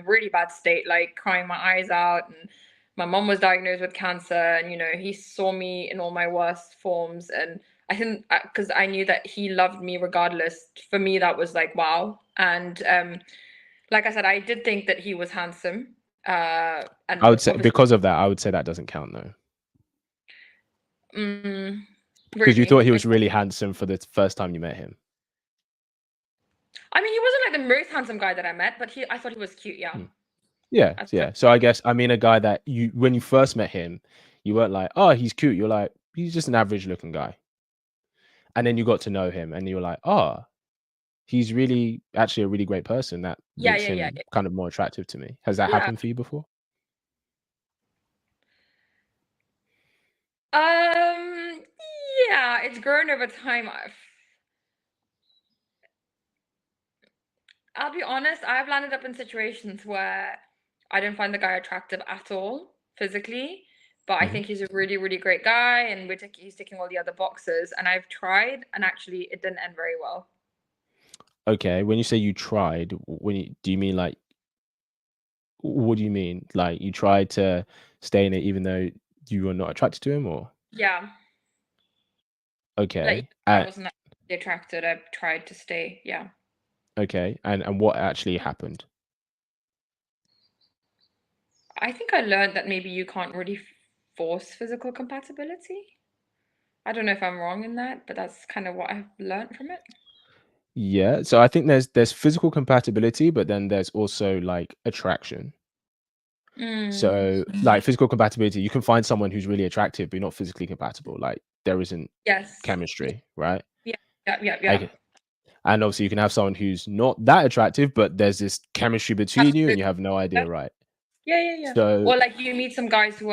S3: really bad state, like crying my eyes out. And my mom was diagnosed with cancer. And, he saw me in all my worst forms. And I think because I knew that he loved me regardless, for me, that was like, wow. And like I said, I did think that he was handsome.
S1: I
S3: And
S1: would say
S3: obviously,
S1: because of that, I would say that doesn't count though. Because you
S3: really,
S1: thought he was really handsome for the first time you met him.
S3: I mean, he wasn't like the most handsome guy that I met, but I thought he was cute. Yeah.
S1: Yeah,
S3: That's
S1: yeah. So I guess I mean a guy that when you first met him, you weren't like, oh, he's cute. You're like, he's just an average looking guy. And then you got to know him and you were like, oh, he's really actually a really great person that
S3: yeah,
S1: makes
S3: yeah, yeah,
S1: him kind of more attractive to me. Has that
S3: yeah.
S1: happened for you before?
S3: Yeah, it's grown over time. I'll be honest, I've landed up in situations where I didn't find the guy attractive at all physically, but I
S1: Hmm.
S3: think he's a really, really great guy, and he's ticking all the other boxes. And I've tried, and actually, it didn't end very well.
S1: Okay. When you say you tried, do you mean like, what do you mean? Like you tried to stay in it even though you were not attracted to him, or
S3: Yeah, like
S1: okay,
S3: I wasn't actually attracted. I tried to stay. Yeah.
S1: okay, and what actually happened?
S3: I think I learned that maybe you can't really force physical compatibility. I don't know if I'm wrong in that, but that's kind of what I've learned from it.
S1: Yeah, so I think there's physical compatibility, but then there's also like attraction. So like physical compatibility, you can find someone who's really attractive, but not physically compatible. Like there isn't
S3: Yes.
S1: chemistry, right?
S3: Yeah. Yeah. Yeah. Yeah.
S1: Like, and obviously you can have someone who's not that attractive, but there's this chemistry between you and
S3: Absolutely.
S1: you have no idea, right?
S3: Yeah. Yeah. Yeah.
S1: So
S3: Or like you meet some guys who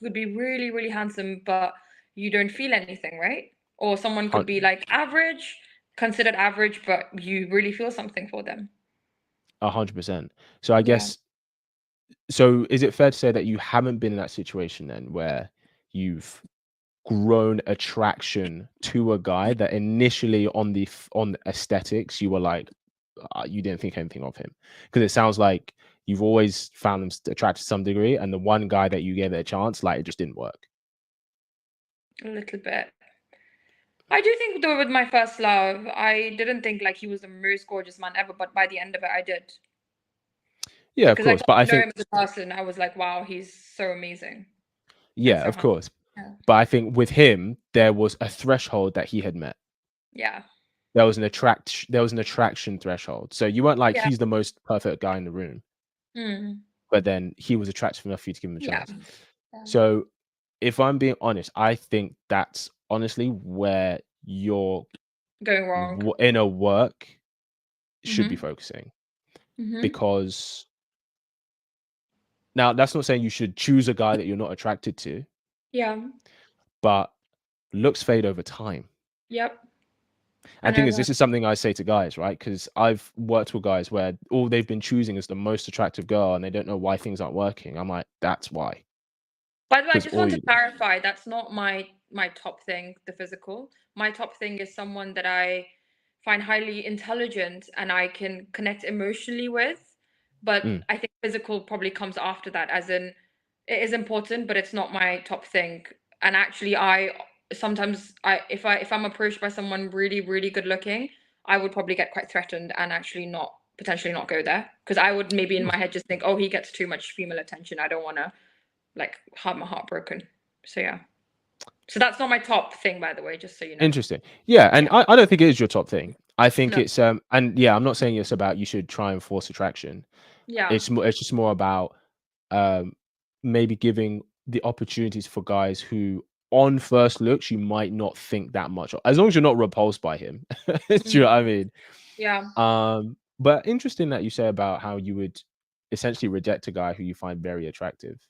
S3: could be really, really handsome, but you don't feel anything, right? Or someone could be like average, considered average, but you really feel something for them.
S1: 100%. So I
S3: Yeah.
S1: guess, so is it fair to say that you haven't been in that situation then where you've grown attraction to a guy that initially on aesthetics you were like, you didn't think anything of him? Because it sounds like you've always found him attractive to some degree, and the one guy that you gave it a chance, like it just didn't work.
S3: A little bit. I do think though with my first love, I didn't think like he was the most gorgeous man ever, but by the end of it, I did.
S1: Yeah, of
S3: Because I
S1: course,
S3: got
S1: but I
S3: to know
S1: think
S3: him as a person. I was like, wow, he's so amazing and
S1: yeah,
S3: so
S1: of
S3: handsome.
S1: course,
S3: Yeah.
S1: but I think with him there was a threshold that he had met.
S3: Yeah.
S1: there was an attraction threshold. So you weren't like
S3: Yeah.
S1: he's the most perfect guy in the room, but then he was attractive enough for you to give him a
S3: Yeah.
S1: chance. So if I'm being honest, I think that's honestly where your
S3: Going wrong.
S1: inner work should be
S3: Mhm.
S1: focusing,
S3: Mhm.
S1: because now that's not saying you should choose a guy that you're not attracted to,
S3: Yeah.
S1: but looks fade over time.
S3: Yep. I
S1: And thing
S3: know
S1: is,
S3: that.
S1: this is something I say to guys, right? Because I've worked with guys where all they've been choosing is the most attractive girl, and they don't know why things aren't working. I'm like, that's why.
S3: By the way, I
S1: Because
S3: just
S1: all
S3: want to
S1: you
S3: clarify, that's not my top thing, the physical. My top thing is someone that I find highly intelligent and I can connect emotionally with. But
S1: Mm.
S3: I think physical probably comes after that, as in it is important, but it's not my top thing. And actually, I sometimes if I'm approached by someone really, really good looking, I would probably get quite threatened and actually not potentially not go there, because I would maybe in my head just think, oh, he gets too much female attention. I don't want to like have my heart broken. So yeah. So that's not my top thing, by the way, just so you know.
S1: Interesting. Yeah, and
S3: Yeah.
S1: I don't think it is your top thing. I think
S3: No.
S1: it's and yeah, I'm not saying it's about you should try and force attraction.
S3: Yeah.
S1: It's just more about um maybe giving the opportunities for guys who on first looks you might not think that much of, as long as you're not repulsed by him. Do you know what I mean?
S3: Yeah.
S1: But interesting that you say about how you would essentially reject a guy who you find very attractive.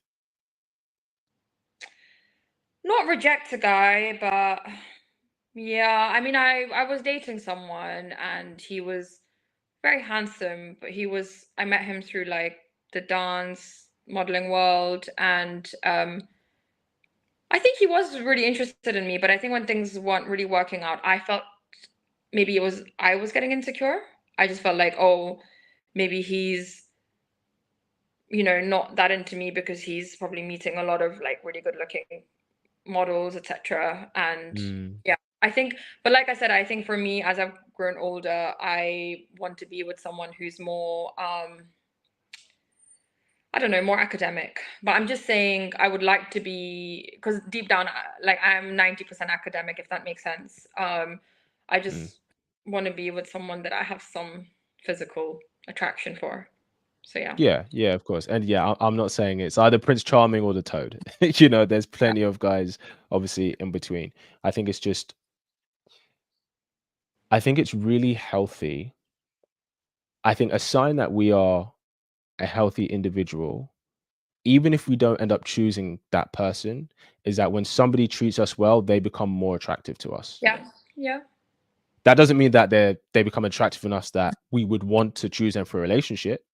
S3: Not reject a guy, but yeah, I mean I was dating someone and he was very handsome, but I met him through like the dance modeling world, and I think he was really interested in me, but I think when things weren't really working out, I felt maybe I was getting insecure. I just felt like, oh, maybe he's not that into me because he's probably meeting a lot of like really good looking models, etc. And
S1: Mm,
S3: yeah, I think, but like I said, I think for me, as I've grown older, I want to be with someone who's more, I don't know, more academic. But I'm just saying I would like to be, because deep down, like I'm 90% academic, if that makes sense. I
S1: mm.
S3: just want to be with someone that I have some physical attraction for. So yeah.
S1: Yeah, of course. And yeah, I'm not saying it's either Prince Charming or the Toad. You know, there's plenty of guys obviously in between. I think it's just I think it's really healthy. I think a sign that we are a healthy individual, even if we don't end up choosing that person, is that when somebody treats us well, they become more attractive to us.
S3: Yeah. Yeah.
S1: That doesn't mean that they become attractive enough that we would want to choose them for a relationship,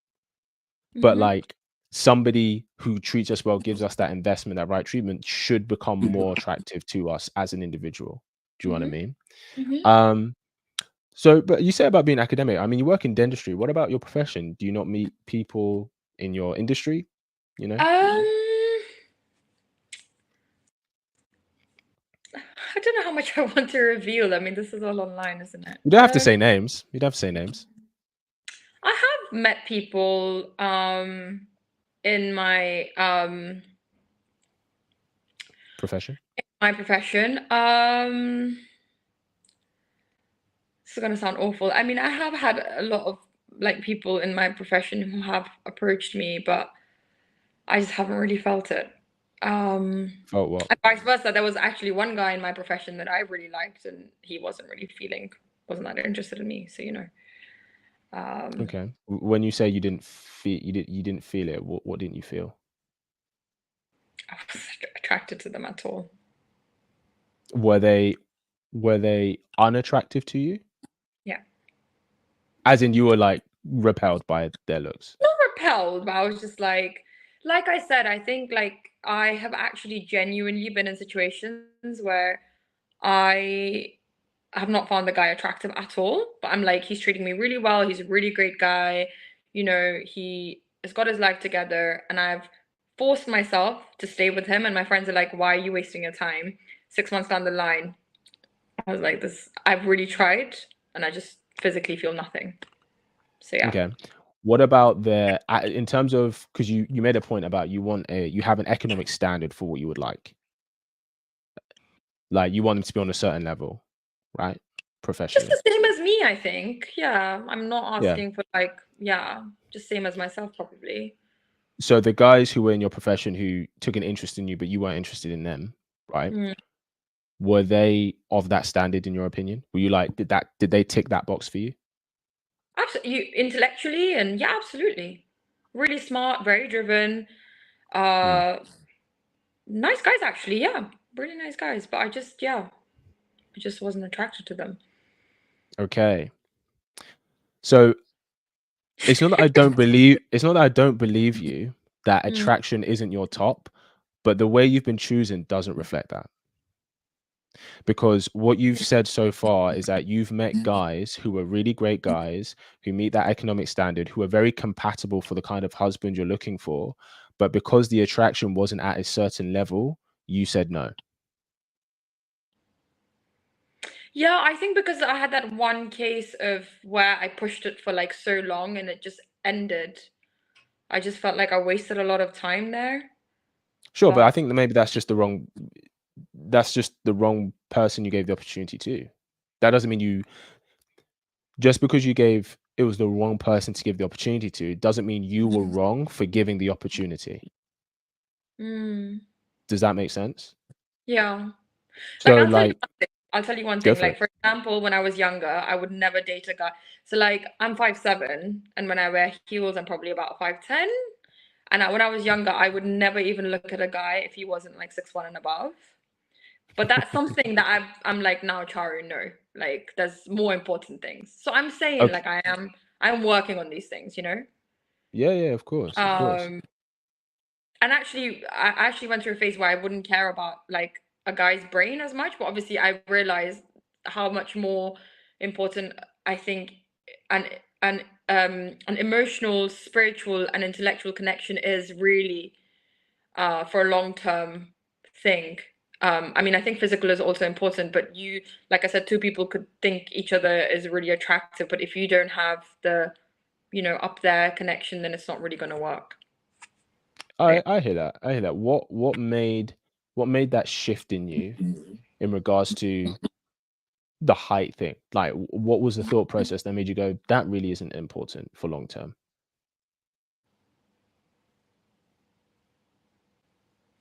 S1: but
S3: Mm-hmm.
S1: like somebody who treats us well, gives us that investment, that right treatment, should become more attractive to us as an individual. Do you know what I
S3: Mm-hmm.
S1: mean?
S3: Mm-hmm.
S1: Um, so, but you say about being academic. I mean, you work in dentistry. What about your profession? Do you not meet people in your industry? You know,
S3: Um, I don't know how much I want to reveal. I mean, this is all online, isn't it?
S1: you don't have to say names. You don't have to say names.
S3: I have met people in
S1: Profession.
S3: my profession. This is gonna sound awful. I mean, I have had a lot of like people in my profession who have approached me, but I just haven't really felt it.
S1: Oh, what?
S3: And vice versa. There was actually one guy in my profession that I really liked, and he wasn't that interested in me. So
S1: Okay. When you say you didn't feel, you didn't feel it. What didn't you feel?
S3: I wasn't attracted to them at all.
S1: Were they were they unattractive to you?
S3: Yeah.
S1: As in, you were like repelled by their looks.
S3: Not repelled, but I was just like I said, I think like I have actually genuinely been in situations where I have not found the guy attractive at all, but I'm like, he's treating me really well. He's a really great guy. He has got his life together, and I've forced myself to stay with him. And my friends are like, why are you wasting your time? 6 months down the line, I was like, I've really tried, and I just physically feel nothing. So yeah.
S1: Okay. What about in terms of, because you made a point about you have an economic standard for what you would like you want them to be on a certain level, right?
S3: Just
S1: professionally?
S3: the same as me, I think. Yeah, I'm not
S1: Yeah.
S3: asking for like, yeah, just same as myself probably.
S1: So the guys who were in your profession who took an interest in you, but you weren't interested in them, right?
S3: Mm.
S1: Were they of that standard in your opinion? Were you like, did they tick that box for you?
S3: Absolutely, you intellectually and yeah, absolutely. Really smart, very driven.
S1: Hmm.
S3: Nice guys actually, yeah. Really nice guys. But I just wasn't attracted to them.
S1: Okay. So it's not that I don't believe you that
S3: Mm.
S1: attraction isn't your top, but the way you've been choosing doesn't reflect that. Because what you've said so far is that you've met guys who are really great guys, who meet that economic standard, who are very compatible for the kind of husband you're looking for, but because the attraction wasn't at a certain level, you said no.
S3: Yeah, I think because I had that one case of where I pushed it for like so long and it just ended. I just felt like I wasted a lot of time there.
S1: Sure, but I
S3: But
S1: think that maybe that's just the wrong person you gave the opportunity to. That doesn't mean you just because you gave it was the wrong person to give the opportunity to, doesn't mean you were wrong for giving the opportunity.
S3: mm,
S1: Does that make sense?
S3: yeah. Like
S1: So like
S3: I'll tell you one
S1: go
S3: thing.
S1: for
S3: Like
S1: it.
S3: for example, when I was younger, I would never date a guy. So like I'm 5'7", and when I wear heels, I'm probably about 5'10". And when I was younger, I would never even look at a guy if he wasn't like 6'1" and above. But that's something that I'm like now, Charu, no. Like there's more important things. So I'm saying
S1: Okay.
S3: like I'm working on these things, you know?
S1: Yeah, yeah, of course, of course.
S3: Um and actually I actually went through a phase where I wouldn't care about like a guy's brain as much, but obviously I realized how much more important I think an an emotional, spiritual and intellectual connection is really for a long-term thing. I mean, I think physical is also important, but you, like I said, two people could think each other is really attractive, but if you don't have the, up there connection, then it's not really going to work.
S1: I hear that. I hear that. What made that shift in you in regards to the height thing? Like what was the thought process that made you go, that really isn't important for long term?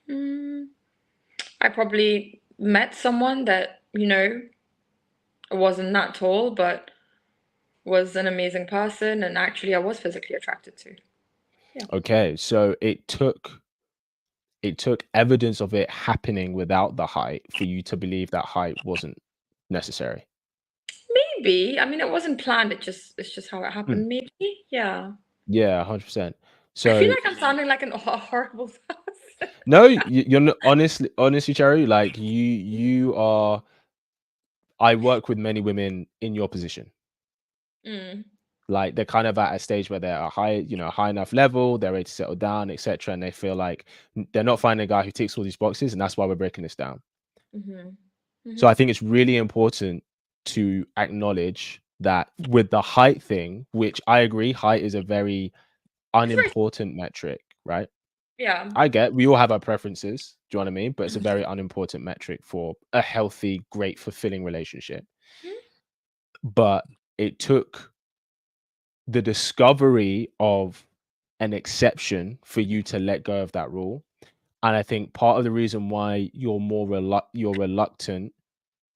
S3: Mm, I probably met someone that, wasn't that tall, but was an amazing person, and actually I was physically attracted to. Yeah.
S1: Okay, so it took evidence of it happening without the height for you to believe that height wasn't necessary.
S3: Maybe. I mean, it wasn't planned. It's just how it
S1: Hmm.
S3: happened. Maybe. Yeah.
S1: Yeah, 100%.
S3: I feel
S1: So
S3: like I'm sounding like a horrible person.
S1: no, you're not honestly, Cherry, like you are. I work with many women in your position.
S3: Mm,
S1: Like they're kind of at a stage where they're a high enough level, they're ready to settle down, etc. And they feel like they're not finding a guy who ticks all these boxes, and that's why we're breaking this down.
S3: mhm,
S1: So
S3: mhm.
S1: I think it's really important to acknowledge that with the height thing, which I agree, height is a very
S3: It's very,
S1: unimportant metric, right?
S3: yeah.
S1: I get we all have our preferences. Do you know what I mean? But it's a
S3: Mhm,
S1: very unimportant metric for a healthy, great, fulfilling relationship.
S3: mhm.
S1: But it took the discovery of an exception for you to let go of that rule. And I think part of the reason why you're reluctant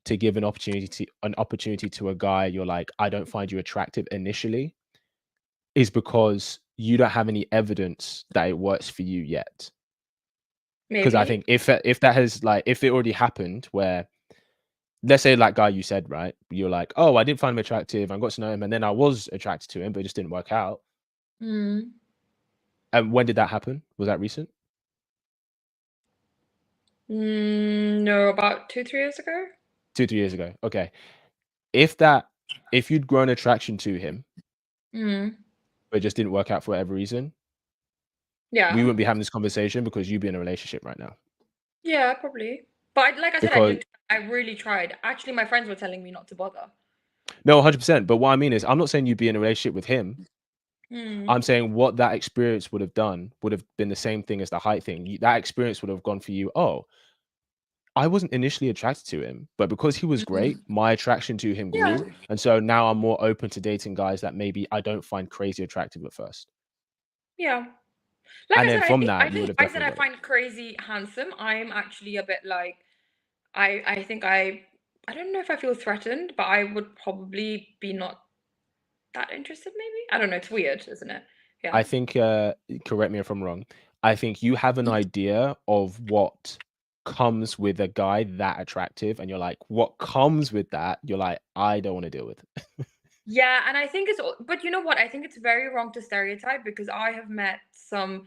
S1: to give an opportunity to a guy you're like, I don't find you attractive initially, is because you don't have any evidence that it works for you yet. Because I
S3: Maybe.
S1: think if that has like if it already happened where let's say like guy you said, right, you're like, oh, I didn't find him attractive, I got to know him, and then I was attracted to him, but it just didn't work out.
S3: Mm,
S1: And when did that happen? Was that recent?
S3: no, about 2, 3 years ago.
S1: 2, 3 years ago. Okay. If you'd grown attraction to him,
S3: Mm,
S1: but it just didn't work out for whatever reason, we
S3: yeah.
S1: wouldn't be having this conversation because you'd be in a relationship right now.
S3: Yeah, probably. But like I said, I
S1: Because
S3: did. I really tried. Actually, my friends were telling me not to bother.
S1: no, 100%. But what I mean is, I'm not saying you'd be in a relationship with him.
S3: Mm,
S1: I'm saying what that experience would have done would have been the same thing as the height thing. That experience would have gone for you. Oh, I wasn't initially attracted to him, but because he was great,
S3: Mhm.
S1: my attraction to him
S3: Yeah.
S1: grew, and so now I'm more open to dating guys that maybe I don't find crazy attractive at first.
S3: Yeah. Like
S1: And
S3: I
S1: then
S3: said,
S1: from that,
S3: I
S1: you would
S3: think
S1: have
S3: I said
S1: definitely
S3: I
S1: got it.
S3: find crazy handsome. I'm actually a bit like I think I don't know if I feel threatened, but I would probably be not that interested maybe. I don't know, it's weird, isn't it? Yeah.
S1: I think, correct me if I'm wrong, I think you have an idea of what comes with a guy that attractive, and you're like, what comes with that, you're like, I don't want to deal with.
S3: Yeah, and I think but you know what? I think it's very wrong to stereotype because I have met some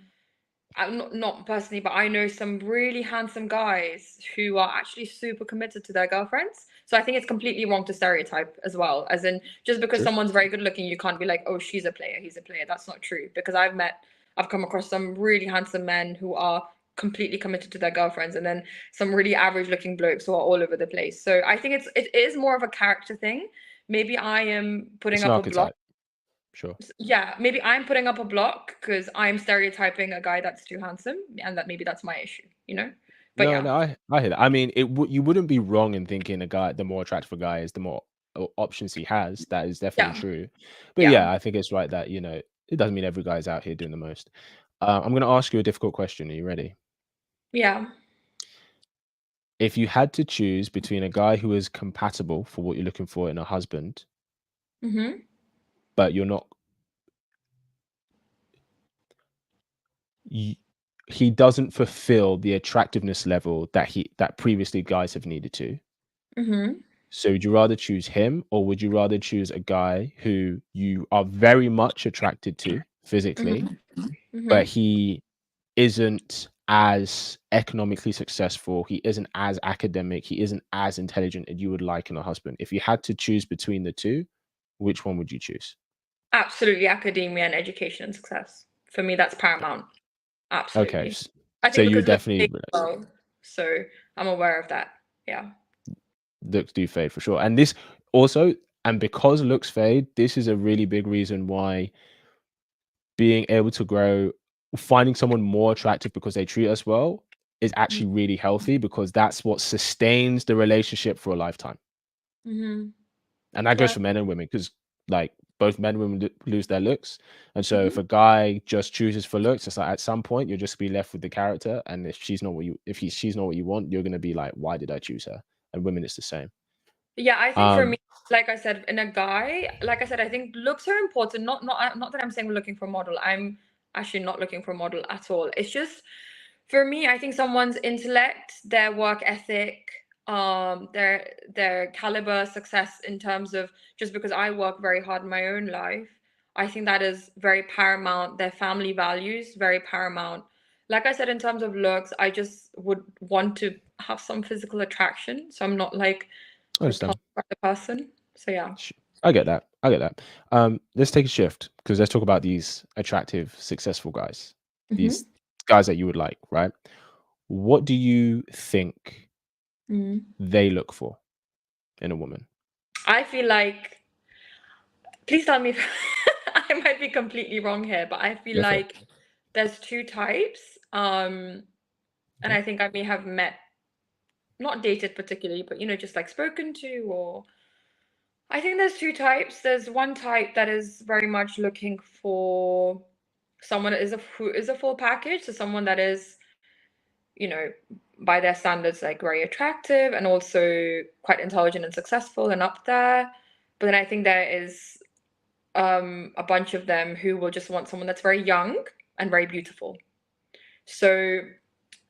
S3: not personally, but I know some really handsome guys who are actually super committed to their girlfriends. So I think it's completely wrong to stereotype as well. As in, just because
S1: True.
S3: someone's very good looking, you can't be like, oh, she's a player, he's a player. That's not true. Because I've come across some really handsome men who are completely committed to their girlfriends, and then some really average looking blokes who are all over the place. So I think it is more of a character thing. Maybe I am putting
S1: It's an
S3: up a block.
S1: archetype. Sure.
S3: Yeah, maybe I'm putting up a block because I'm stereotyping a guy that's too handsome, and that maybe that's my issue, you know? But
S1: No,
S3: yeah,
S1: no, I hear that. I mean, you wouldn't be wrong in thinking the more attractive a guy is, the more options he has. That is definitely
S3: yeah,
S1: true. But
S3: yeah,
S1: yeah, I think it's right that, it doesn't mean every guy's out here doing the most. I'm going to ask you a difficult question. Are you ready?
S3: yeah.
S1: If you had to choose between a guy who is compatible for what you're looking for in a husband,
S3: Mm-hmm.
S1: but you're not, y- he doesn't fulfill the attractiveness level that previously guys have needed to.
S3: Mm-hmm.
S1: So would you rather choose him, or would you rather choose a guy who you are very much attracted to physically,
S3: Mm-hmm.
S1: but
S3: Mm-hmm.
S1: he isn't as economically successful, he isn't as academic, he isn't as intelligent as you would like in a husband? If you had to choose between the two, which one would you choose?
S3: Absolutely, academia and education and success. For me, that's paramount.
S1: Okay,
S3: Absolutely. I
S1: so
S3: think
S1: you
S3: because looks
S1: definitely
S3: fade as
S1: realize
S3: well, so I'm aware of that. Yeah.
S1: looks do fade for sure. And this also, and because looks fade, this is a really big reason why being able to grow, finding someone more attractive because they treat us well is actually really healthy, because that's what sustains the relationship for a lifetime.
S3: Mm-hmm.
S1: And that goes
S3: Yeah.
S1: for men and women, because like both men and women lose their looks. And so if
S3: Mm-hmm.
S1: a guy just chooses for looks, it's like at some point you'll just be left with the character. And if she's not what you want, you're gonna be like, why did I choose her? And women, it's the same.
S3: Yeah, I think for
S1: Um,
S3: me, like I said, in a guy, like I said, I think looks are important. Not that I'm saying we're looking for a model. I'm actually not looking for a model at all. It's just for me, I think someone's intellect, their work ethic, their caliber, success in terms of just because I work very hard in my own life, I think that is very paramount. Their family values, very paramount. Like I said, in terms of looks, I just would want to have some physical attraction. So I'm not like
S1: I understand.
S3: repulsed by the person. So yeah.
S1: Sh- I get that. I get that. Let's take a shift, because let's talk about these attractive, successful guys.
S3: Mm-hmm.
S1: These guys that you would like, right? What do you think
S3: Mm.
S1: they look for in a woman?
S3: I feel like, please tell me if I might be completely wrong here, but I feel
S1: Go for it.
S3: like there's two types. And
S1: Mhm.
S3: I think I may have met, not dated particularly, but just like spoken to, or I think there's two types. There's one type that is very much looking for someone that who is a full package, so someone that is, you know, by their standards, like very attractive and also quite intelligent and successful and up there. But then I think there is a bunch of them who will just want someone that's very young and very beautiful. So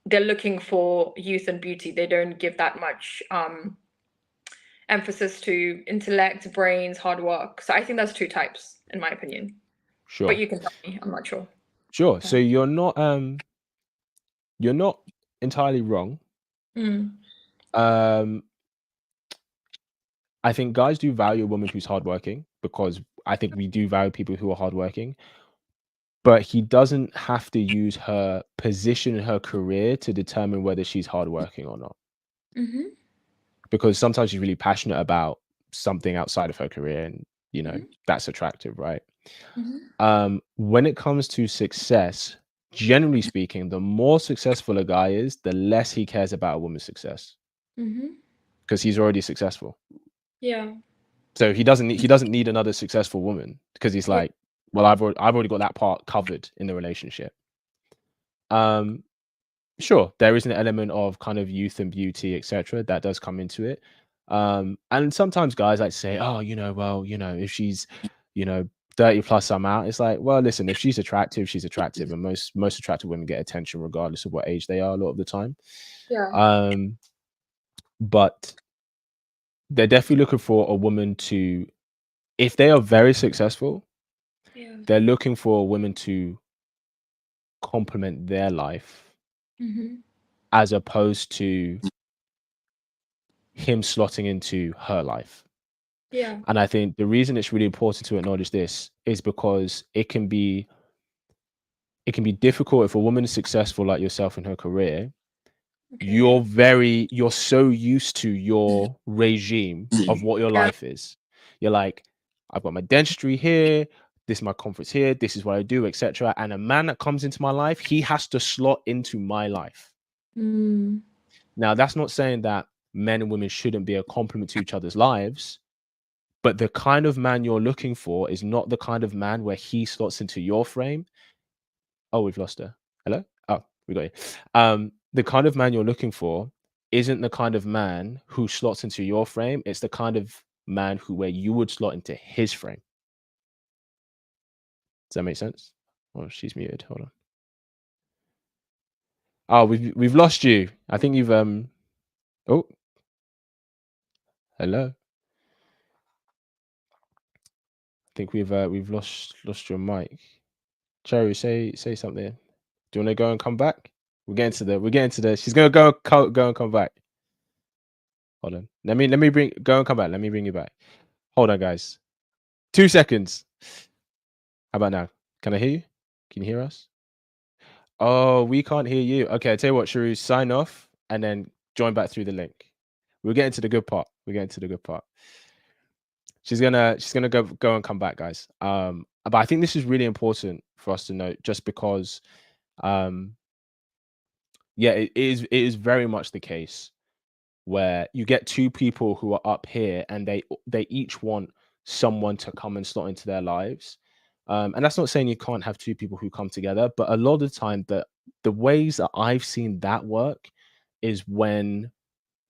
S3: they're looking for youth and beauty. They don't give that much emphasis to intellect, brains, hard work. So I think there's two types, in my opinion. But
S1: Sure.
S3: you can tell me. I'm not sure.
S1: Sure. So
S3: Yeah.
S1: you're not entirely wrong.
S3: Mm.
S1: Um, I think guys do value a woman who's hardworking, because I think we do value people who are hardworking. But he doesn't have to use her position in her career to determine whether she's hardworking or not,
S3: Mm-hmm.
S1: because sometimes she's really passionate about something outside of her career, and
S3: Mm-hmm.
S1: that's attractive, right?
S3: Mm-hmm.
S1: When it comes to success, generally speaking, the more successful a guy is, the less he cares about a woman's success. because he's already successful.
S3: Yeah.
S1: So he doesn't need another successful woman, because he's
S3: Yeah.
S1: like, well, I've already got that part covered in the relationship. Sure, there is an element of kind of youth and beauty, etc., that does come into it. And sometimes guys like to say, oh, well, if she's, 30 plus, I'm out. It's like, well, listen, if she's attractive, she's attractive, and most attractive women get attention regardless of what age they are a lot of the time.
S3: Yeah.
S1: But they're definitely looking for a woman to, if they are very successful,
S3: Yeah.
S1: they're looking for a woman to complement their life, as opposed to him slotting into her life.
S3: Yeah.
S1: And I think the reason it's really important to acknowledge this is because it can be difficult if a woman is successful like yourself in her career.
S3: Okay.
S1: You're so used to your regime of what your
S3: Yeah.
S1: life is. You're like, I've got my dentistry here, this is my conference here, this is what I do, etc. And a man that comes into my life, he has to slot into my life. Now, that's not saying that men and women shouldn't be a complement to each other's lives, but the kind of man you're looking for is not the kind of man where he slots into your frame. Oh, we've lost her. Hello? Oh, we got you. The kind of man you're looking for isn't the kind of man who slots into your frame. It's the kind of man where you would slot into his frame. Does that make sense? Oh, she's muted. Hold on. Oh, we've lost you. I think you've oh, hello. I think we've lost your mic. Cherry, say something. Do you want to go and come back? We're getting to the. She's gonna go and come back. Hold on. Let me go and come back. Let me bring you back. Hold on, guys. 2 seconds. How about now? Can I hear you? Can you hear us? Oh, we can't hear you. Okay, I tell you what, Sharu, sign off and then join back through the link. We're getting to the good part. She's gonna go and come back, guys. But I think this is really important for us to note, just because yeah, it is very much the case where you get two people who are up here and they each want someone to come and slot into their lives. And that's not saying you can't have two people who come together, but a lot of the time the ways that I've seen that work is when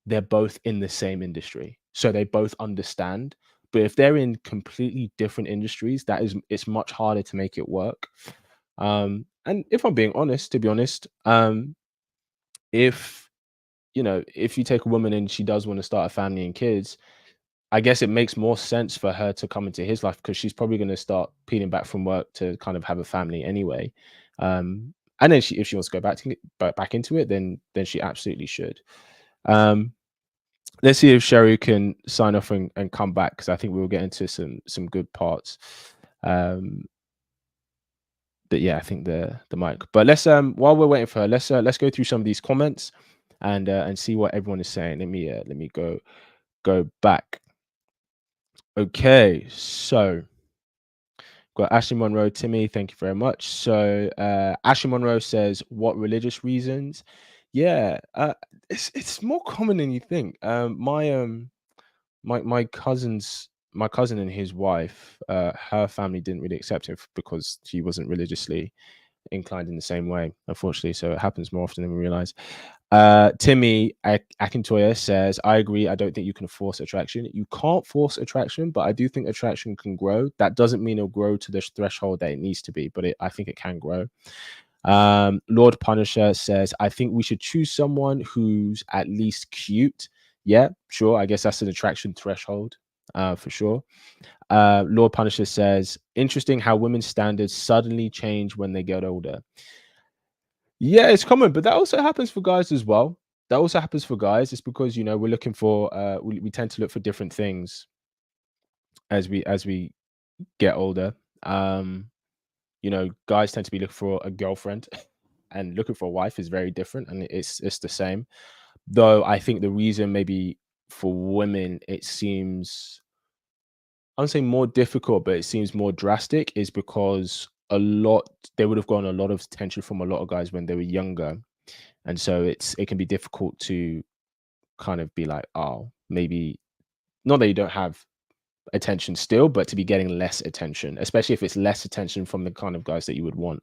S1: they're both in the same industry. So they both understand. But if they're in completely different industries, it's much harder to make it work. And if I'm being honest, to be honest, if if you take a woman and she does want to start a family and kids, I guess it makes more sense for her to come into his life, because she's probably going to start peeling back from work to kind of have a family anyway. And then if she wants to go back into it, then she absolutely should. Let's see if Sherry can sign off and come back, because I think we'll get into some good parts. But yeah, I think the mic. But let's while we're waiting for her, let's go through some of these comments and see what everyone is saying. Let me go back. Okay, so got Ashley Monroe, Timmy, thank you very much. So Ashley Monroe says, what religious reasons? Yeah, it's more common than you think. My cousin and his wife, her family didn't really accept him because he wasn't religiously inclined in the same way, unfortunately. So it happens more often than we realize. Timmy Akintoya says, I agree. I don't think you can force attraction. You can't force attraction, but I do think attraction can grow. That doesn't mean it'll grow to the threshold that it needs to be, but I think it can grow. Lord Punisher says, I think we should choose someone who's at least cute. Yeah, sure. I guess that's an attraction threshold, for sure. Lord Punisher says, interesting how women's standards suddenly change when they get older. Yeah, it's common, but that also happens for guys as well. It's because we're looking for we tend to look for different things as we get older. Guys tend to be looking for a girlfriend, and looking for a wife is very different, and it's the same. Though I think the reason maybe for women it seems, I wouldn't say more difficult, but it seems more drastic, is because they would have gotten a lot of attention from a lot of guys when they were younger, and so it can be difficult to kind of be like, oh, maybe not that you don't have attention still, but to be getting less attention, especially if it's less attention from the kind of guys that you would want.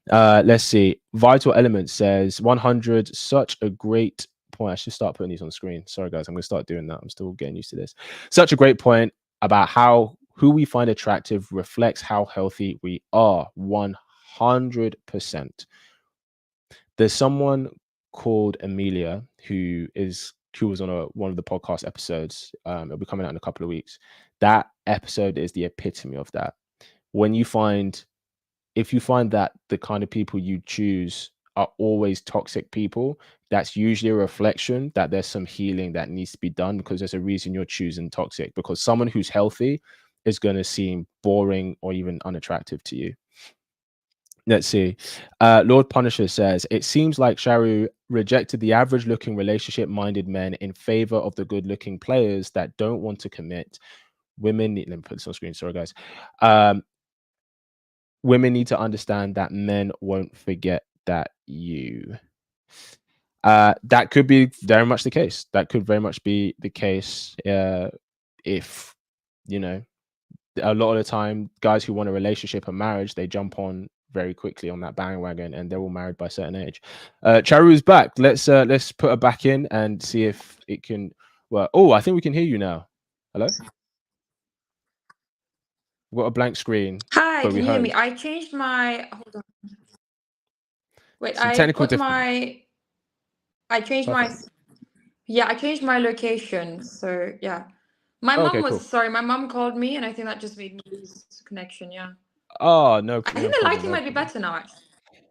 S1: Let's see. Vital Element says 100. Such a great point. I should start putting these on screen. Sorry, guys. I'm going to start doing that. I'm still getting used to this. Such a great point about how who we find attractive reflects how healthy we are. 100%. There's someone called Amelia who was on one of the podcast episodes. It'll be coming out in a couple of weeks. That episode is the epitome of that. If you find that the kind of people you choose are always toxic people, that's usually a reflection that there's some healing that needs to be done, because there's a reason you're choosing toxic, because someone who's healthy is going to seem boring or even unattractive to you. Let's see. Lord Punisher says, it seems like Sharu rejected the average looking relationship minded men in favor of the good looking players that don't want to commit. Women need, let me put this on screen. Sorry, guys. Women need to understand that men won't forget that you. That could be very much the case. That could very much be the case if, you know, a lot of the time, guys who want a relationship and marriage, they jump on very quickly on that bandwagon, and they're all married by a certain age. Charu's back. Let's put her back in and see if it can. Well, oh, I think we can hear you now. Hello. We've got a blank screen.
S3: Hi,
S1: but
S3: can you hear me? I changed my. Hold on. Wait,
S1: some technical
S3: I changed
S1: Perfect.
S3: I changed my location. So yeah. My mom was sorry. My mom called me, and I think that just made me lose connection. Yeah.
S1: Oh no!
S3: I think the lighting might be better now. Actually,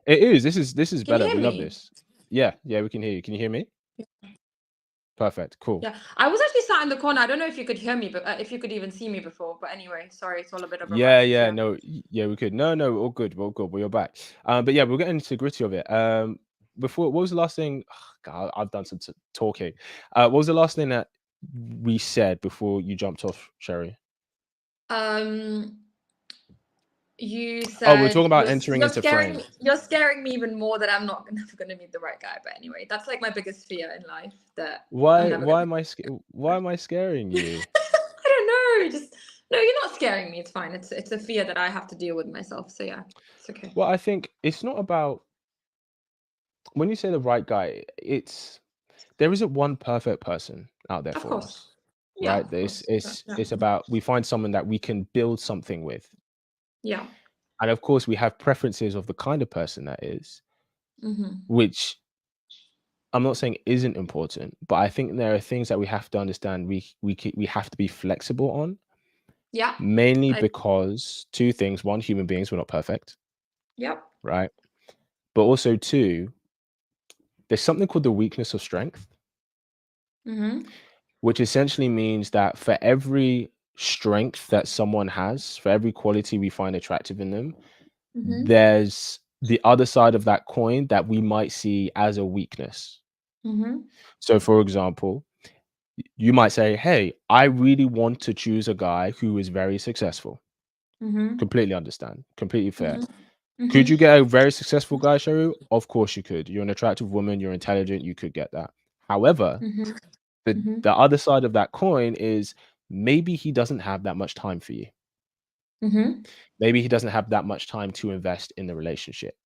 S1: it is. This is better.
S3: We
S1: love this. Yeah, we can hear you. Can you hear me?
S3: Yeah.
S1: Perfect. Cool.
S3: Yeah, I was actually sat in the corner. I don't know if you could hear me, but if you could even see me before. But anyway, sorry, it's all a bit of a
S1: no, we could. No, all good. Well, good. Well, you're back. But yeah, we'll get into the gritty of it. Before, what was the last thing? Oh, God, I've done some talking. What was the last thing that we said before you jumped off, Sherry?
S3: You said,
S1: we're talking about entering into frame.
S3: You're scaring me even more that I'm never going to meet the right guy. But anyway, that's like my biggest fear in life. That
S1: why am I scaring you?
S3: I don't know. Just no, you're not scaring me. It's fine. It's a fear that I have to deal with myself. So yeah, it's okay.
S1: Well, I think it's not about when you say the right guy. There isn't one perfect person out there for us.
S3: Yeah,
S1: right? It's about we find someone that we can build something with.
S3: Yeah.
S1: And of course, we have preferences of the kind of person that is, which I'm not saying isn't important, but I think there are things that we have to understand. We have to be flexible on.
S3: Yeah.
S1: Mainly because two things: one, human beings, we're not perfect.
S3: Yep.
S1: Right. But also two, there's something called the weakness of strength, which essentially means that for every strength that someone has, for every quality we find attractive in them, there's the other side of that coin that we might see as a weakness. So for example, you might say, hey, I really want to choose a guy who is very successful. Completely understand, completely fair. Could you get a very successful guy, Sharu? Of course you could. You're an attractive woman, you're intelligent, you could get that. However, the other side of that coin is maybe he doesn't have that much time for you. Maybe he doesn't have that much time to invest in the relationship.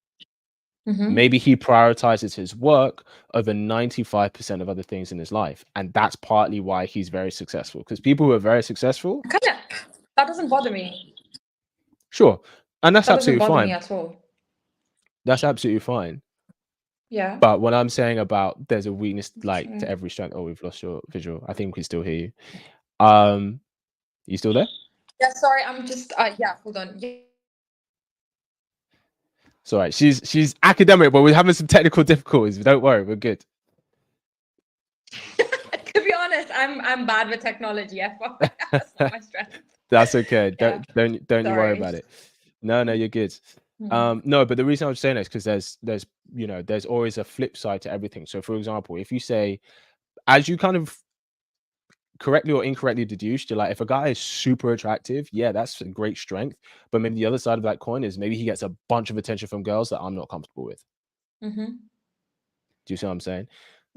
S1: Maybe he prioritizes his work over 95% of other things in his life. And that's partly why he's very successful. Because people who are very successful...
S3: That doesn't bother me.
S1: Sure. And that's absolutely fine.
S3: That doesn't bother me at all.
S1: That's absolutely fine.
S3: Yeah.
S1: But what I'm saying about there's a weakness like to every strength. Oh, we've lost your visual. I think we can still hear you. You still there?
S3: Yeah, sorry, I'm just hold on. Yeah.
S1: Sorry, she's academic, but we're having some technical difficulties. Don't worry, we're good.
S3: To be honest, I'm bad with technology. That's not my strength.
S1: That's okay. Yeah. Don't you worry about it. No, you're good. No, but the reason I was saying that is because there's always a flip side to everything. So for example, if you say, as you kind of correctly or incorrectly deduced, you're like, if a guy is super attractive, yeah, that's a great strength. But maybe the other side of that coin is maybe he gets a bunch of attention from girls that I'm not comfortable with. Do you see what I'm saying?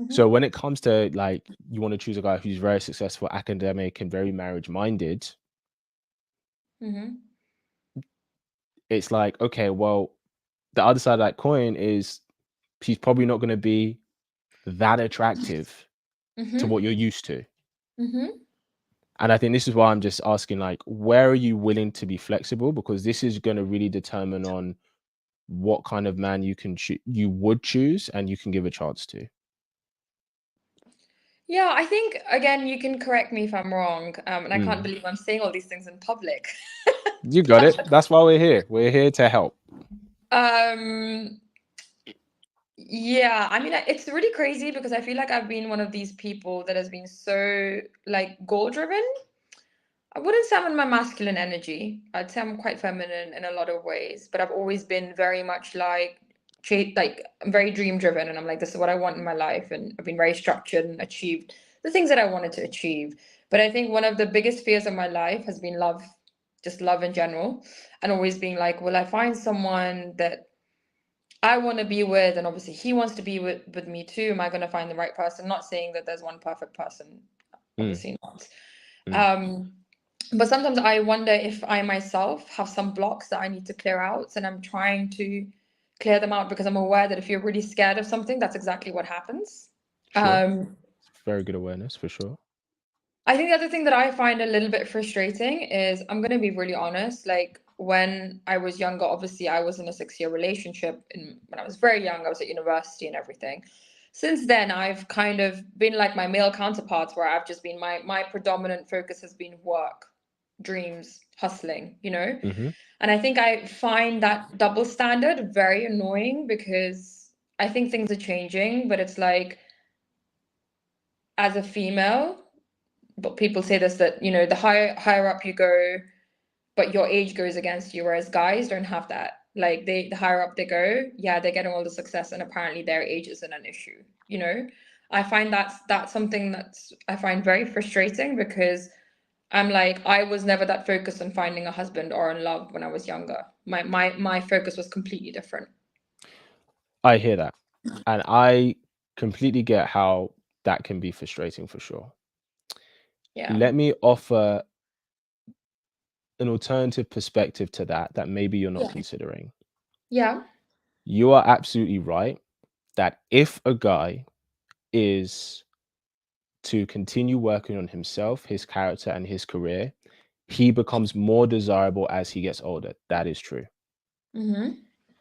S1: So when it comes to like you want to choose a guy who's very successful, academic, and very marriage minded, it's like, okay, well, the other side of that coin is he's probably not going to be that attractive to what you're used to. And I think this is why I'm just asking, like, where are you willing to be flexible? Because this is going to really determine on what kind of man you would choose and you can give a chance to.
S3: Yeah, I think again, you can correct me if I'm wrong, and I can't believe I'm saying all these things in public.
S1: You got it. That's why we're here. We're here to help.
S3: Yeah, I mean, it's really crazy because I feel like I've been one of these people that has been so like goal driven. I wouldn't say I'm in my masculine energy. I'd say I'm quite feminine in a lot of ways, but I've always been very much like I'm very dream driven, and I'm like, this is what I want in my life, and I've been very structured and achieved the things that I wanted to achieve. But I think one of the biggest fears of my life has been love, just love in general, and always being like, will I find someone that I want to be with, and obviously he wants to be with me too. Am I going to find the right person? Not saying that there's one perfect person, obviously not. But sometimes I wonder if I myself have some blocks that I need to clear out, and I'm trying to clear them out because I'm aware that if you're really scared of something, that's exactly what happens.
S1: Sure. Very good awareness for sure.
S3: I think the other thing that I find a little bit frustrating is, I'm going to be really honest, like when I was younger, obviously I was in a 6-year relationship, and when I was very young, I was at university and everything. Since then, I've kind of been like my male counterparts, where I've just been my predominant focus has been work, dreams, hustling, you know? And I think I find that double standard very annoying because I think things are changing, but it's like, as a female, but people say this, that, you know, the higher up you go, but your age goes against you, whereas guys don't have that. Like the higher up they go, yeah, they're getting all the success, and apparently their age isn't an issue, you know? I find that's something that's I find very frustrating because I'm like, I was never that focused on finding a husband or in love when I was younger. My focus was completely different.
S1: I hear that. And I completely get how that can be frustrating for sure.
S3: Yeah.
S1: Let me offer an alternative perspective to that maybe you're not considering.
S3: Yeah.
S1: You are absolutely right that if a guy is to continue working on himself, his character, and his career, he becomes more desirable as he gets older. That is true.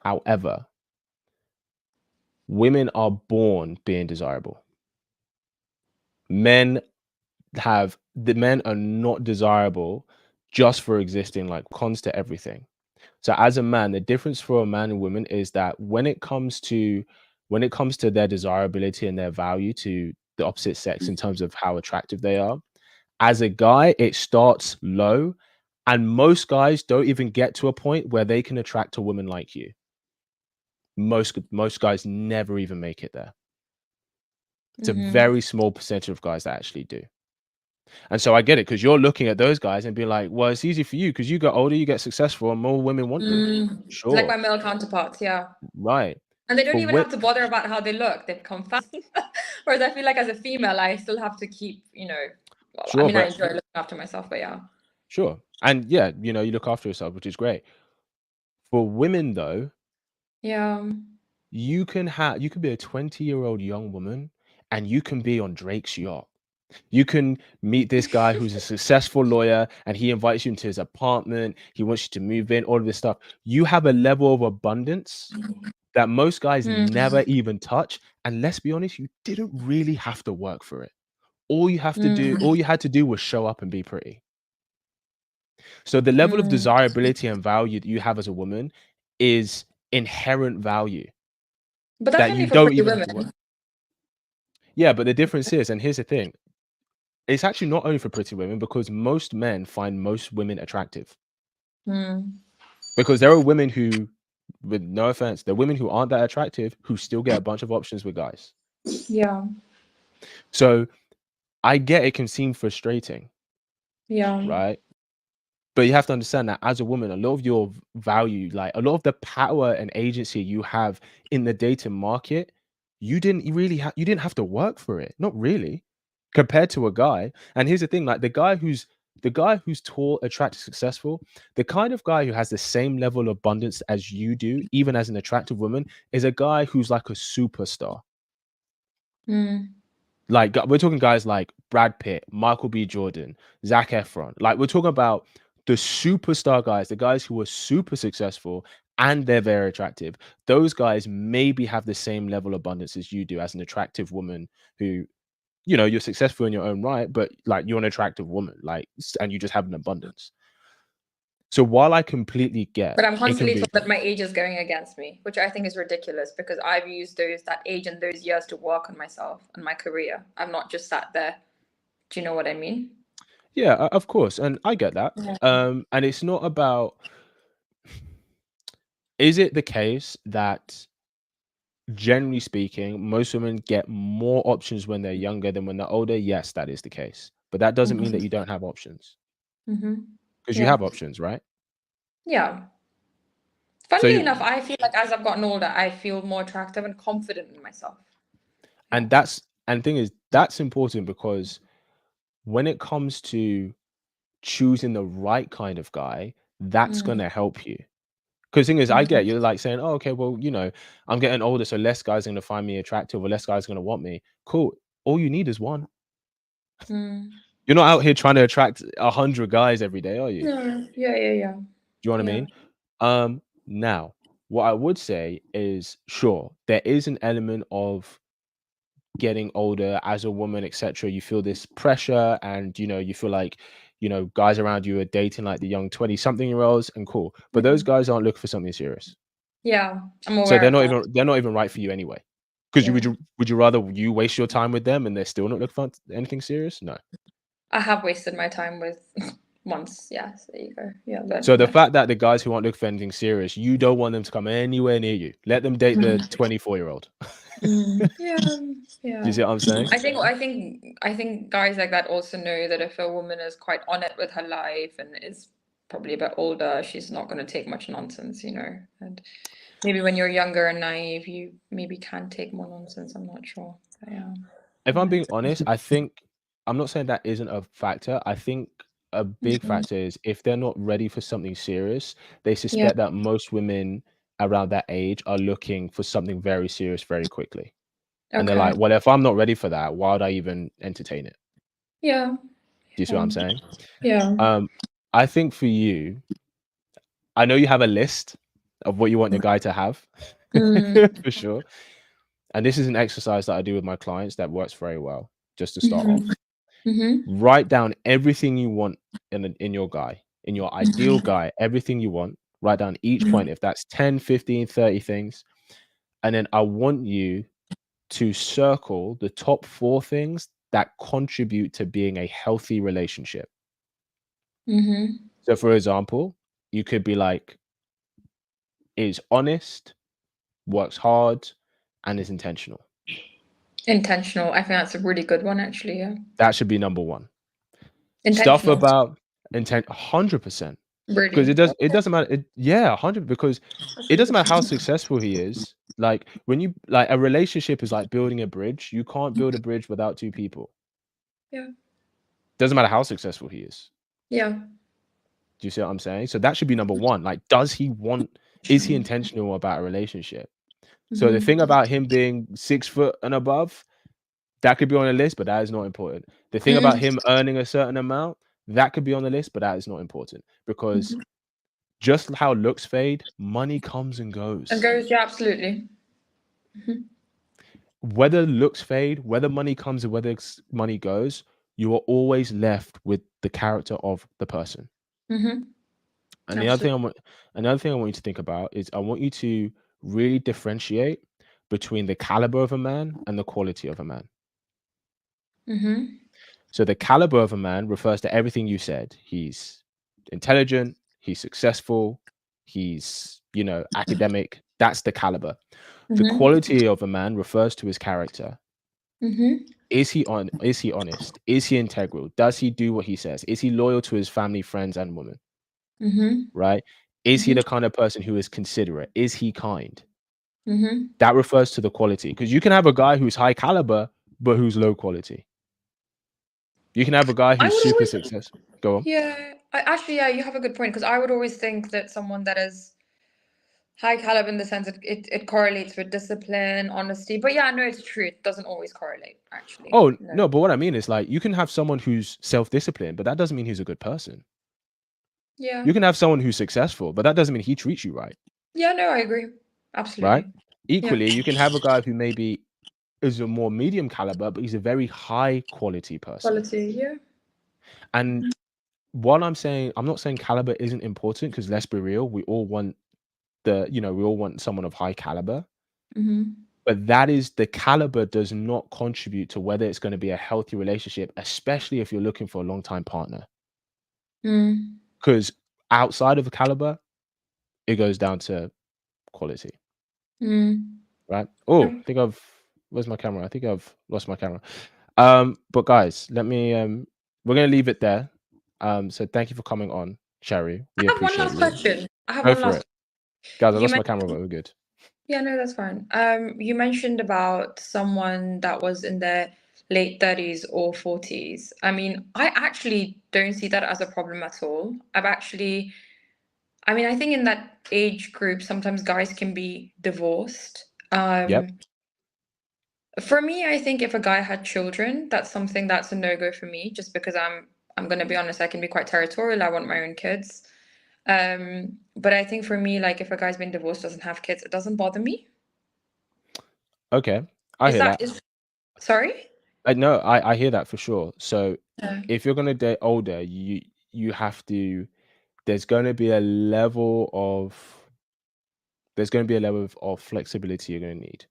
S1: However, women are born being desirable. Men are not desirable just for existing, like cons to everything. So as a man, the difference for a man and women is that when it comes to their desirability and their value to the opposite sex in terms of how attractive they are, as a guy, it starts low, and most guys don't even get to a point where they can attract a woman like you. Most guys never even make it there. It's a very small percentage of guys that actually do. And so I get it, because you're looking at those guys and be like, well, it's easy for you because you got older, you get successful, and more women want you.
S3: Like
S1: Sure.
S3: my male counterparts, yeah.
S1: Right.
S3: And they don't even have to bother about how they look. They become fast. Whereas I feel like as a female, I still have to keep, you know,
S1: Sure,
S3: I mean, I enjoy looking after myself, but yeah.
S1: Sure. And yeah, you know, you look after yourself, which is great. For women though,
S3: Yeah.
S1: you can be a 20-year-old young woman and you can be on Drake's yacht. You can meet this guy who's a successful lawyer and he invites you into his apartment. He wants you to move in, all of this stuff. You have a level of abundance that most guys never even touch. And let's be honest, you didn't really have to work for it. All you had to do was show up and be pretty. So the level of desirability and value that you have as a woman is inherent value
S3: But that's
S1: that
S3: only
S1: you
S3: for
S1: don't
S3: pretty
S1: even have to work.
S3: women.
S1: Yeah, but the difference is, and here's the thing, it's actually not only for pretty women, because most men find most women attractive. Because there are women who, with no offense, there are women who aren't that attractive who still get a bunch of options with guys.
S3: Yeah.
S1: So I get it can seem frustrating.
S3: Yeah.
S1: Right? But you have to understand that as a woman, a lot of your value, like a lot of the power and agency you have in the dating market you didn't have to work for it. Not really. Compared to a guy. And here's the thing, like the guy who's tall, attractive, successful, the kind of guy who has the same level of abundance as you do, even as an attractive woman, is a guy who's like a superstar. Like we're talking guys like Brad Pitt, Michael B. Jordan, Zac Efron. Like we're talking about the superstar guys, the guys who are super successful and they're very attractive. Those guys maybe have the same level of abundance as you do as an attractive woman who, you're successful in your own right, but like you're an attractive woman, like, and you just have an abundance. So while I completely get
S3: But I'm
S1: it can
S3: constantly
S1: be,
S3: told that my age is going against me, which I think is ridiculous because I've used that age and those years to work on myself and my career. I'm not just sat there. Do you know what I mean?
S1: yeah, of course, and I get that.
S3: Yeah.
S1: And it's not about, is it the case that generally speaking, most women get more options when they're younger than when they're older? Yes, that is the case. But that doesn't mean that you don't have options. Because you
S3: Yeah.
S1: have options, right?
S3: Yeah.
S1: So
S3: Funnily enough, I feel like as I've gotten older, I feel more attractive and confident in myself.
S1: and the thing is, that's important because when it comes to choosing the right kind of guy, that's gonna help you. Because thing is, I get you're like saying, "Oh, okay, well, I'm getting older, so less guys are gonna find me attractive, or less guys are gonna want me." Cool. All you need is one. You're not out here trying to attract 100 guys every day, are you?
S3: Yeah.
S1: Do you know what I mean? Now, what I would say is, sure, there is an element of getting older as a woman, etc. You feel this pressure, and you feel like guys around you are dating like the young 20-something-year-olds, and cool. But those guys aren't looking for something serious.
S3: Yeah, I'm
S1: So
S3: aware
S1: they're
S3: of
S1: not
S3: that.
S1: even right for you anyway. Because
S3: Yeah.
S1: would you rather you waste your time with them and they're still not looking for anything serious? No.
S3: I have wasted my time with once. Yes, there you go. Yeah, but
S1: So the fact that the guys who aren't looking for anything serious, you don't want them to come anywhere near you. Let them date the 24-year-old.
S3: yeah.
S1: Do you see what I'm saying?
S3: I think guys like that also know that if a woman is quite on it with her life and is probably a bit older, she's not going to take much nonsense, And maybe when you're younger and naive, you maybe can take more nonsense. I'm not sure. But yeah.
S1: If I'm being honest, I think I'm not saying that isn't a factor. I think a big factor is if they're not ready for something serious, they
S3: Yeah.
S1: suspect that most women around that age are looking for something very serious very quickly. And they're
S3: Okay.
S1: like, well, if I'm not ready for that, why would I even entertain it?
S3: Yeah.
S1: Do you see what I'm saying?
S3: Yeah.
S1: I think for you, I know you have a list of what you want your guy to have for sure. And this is an exercise that I do with my clients that works very well, just to start off. Write down everything you want in your guy, in your ideal guy, everything you want. Write down each point, if that's 10, 15, 30 things. And then I want you to circle the top 4 things that contribute to being a healthy relationship. So, for example, you could be like, is honest, works hard, and is intentional.
S3: Intentional. I think that's a really good one, actually. Yeah.
S1: That should be number 1. Stuff
S3: Intentional.
S1: about intent, 100%. Because
S3: Really.
S1: it doesn't matter. Yeah, 100, because it doesn't matter how successful he is. Like when you like a relationship is like building a bridge. You can't build a bridge without 2 people.
S3: Yeah.
S1: Doesn't matter how successful he is.
S3: Yeah.
S1: Do you see what I'm saying? So that should be number 1. Like, is he intentional about a relationship? So the thing about him being 6 foot and above, that could be on a list, but that is not important. The thing about him earning a certain amount, that could be on the list, but that is not important, because just how looks fade, money comes and goes.
S3: And goes, yeah, absolutely.
S1: Whether looks fade, whether money comes and whether money goes, you are always left with the character of the person. And the other thing I want you to think about is I want you to really differentiate between the caliber of a man and the quality of a man. So the caliber of a man refers to everything you said. He's intelligent, he's successful, he's, academic. That's the caliber. The quality of a man refers to his character. Is he honest? Is he integral? Does he do what he says? Is he loyal to his family, friends, and women? Right? Is he the kind of person who is considerate? Is he kind? That refers to the quality, because you can have a guy who's high caliber but who's low quality. You can have a guy who's super successful. Go on.
S3: Yeah, actually, yeah, you have a good point, because I would always think that someone that is high caliber in the sense that it correlates with discipline, honesty. But yeah, no, it's true. It doesn't always correlate, actually.
S1: Oh,
S3: No.
S1: no, but what I mean is, like, you can have someone who's self-disciplined, but that doesn't mean he's a good person.
S3: Yeah.
S1: You can have someone who's successful, but that doesn't mean he treats you right,
S3: Yeah, no, I agree.
S1: right?
S3: Absolutely.
S1: Equally, you can have a guy who maybe is a more medium caliber, but he's a very high quality person.
S3: Quality, yeah.
S1: And while I'm not saying caliber isn't important, because let's be real, we all want someone of high caliber. But that is, the caliber does not contribute to whether it's going to be a healthy relationship, especially if you're looking for a long-time partner. Because outside of the caliber, it goes down to quality, right? Oh, I think where's my camera? I think I've lost my camera. But guys, we're gonna leave it there. So thank you for coming on, Cherry. We
S3: I have one
S1: appreciate
S3: last
S1: you.
S3: question.
S1: Go for it. Guys, I
S3: You
S1: lost my camera, but we're good.
S3: Yeah, no, that's fine. You mentioned about someone that was in their late 30s or 40s. I mean, I actually don't see that as a problem at all. I mean, I think in that age group, sometimes guys can be divorced.
S1: Yep.
S3: For me, I think if a guy had children, that's a no-go for me, just because I'm gonna be honest, I can be quite territorial. I want my own kids. But I think for me, like, if a guy's been divorced, doesn't have kids, it doesn't bother me.
S1: Okay. I hear that.
S3: Sorry?
S1: No, I hear that for sure. So
S3: Yeah.
S1: if you're gonna date older, you have to. There's going to be a level of flexibility you're going to need.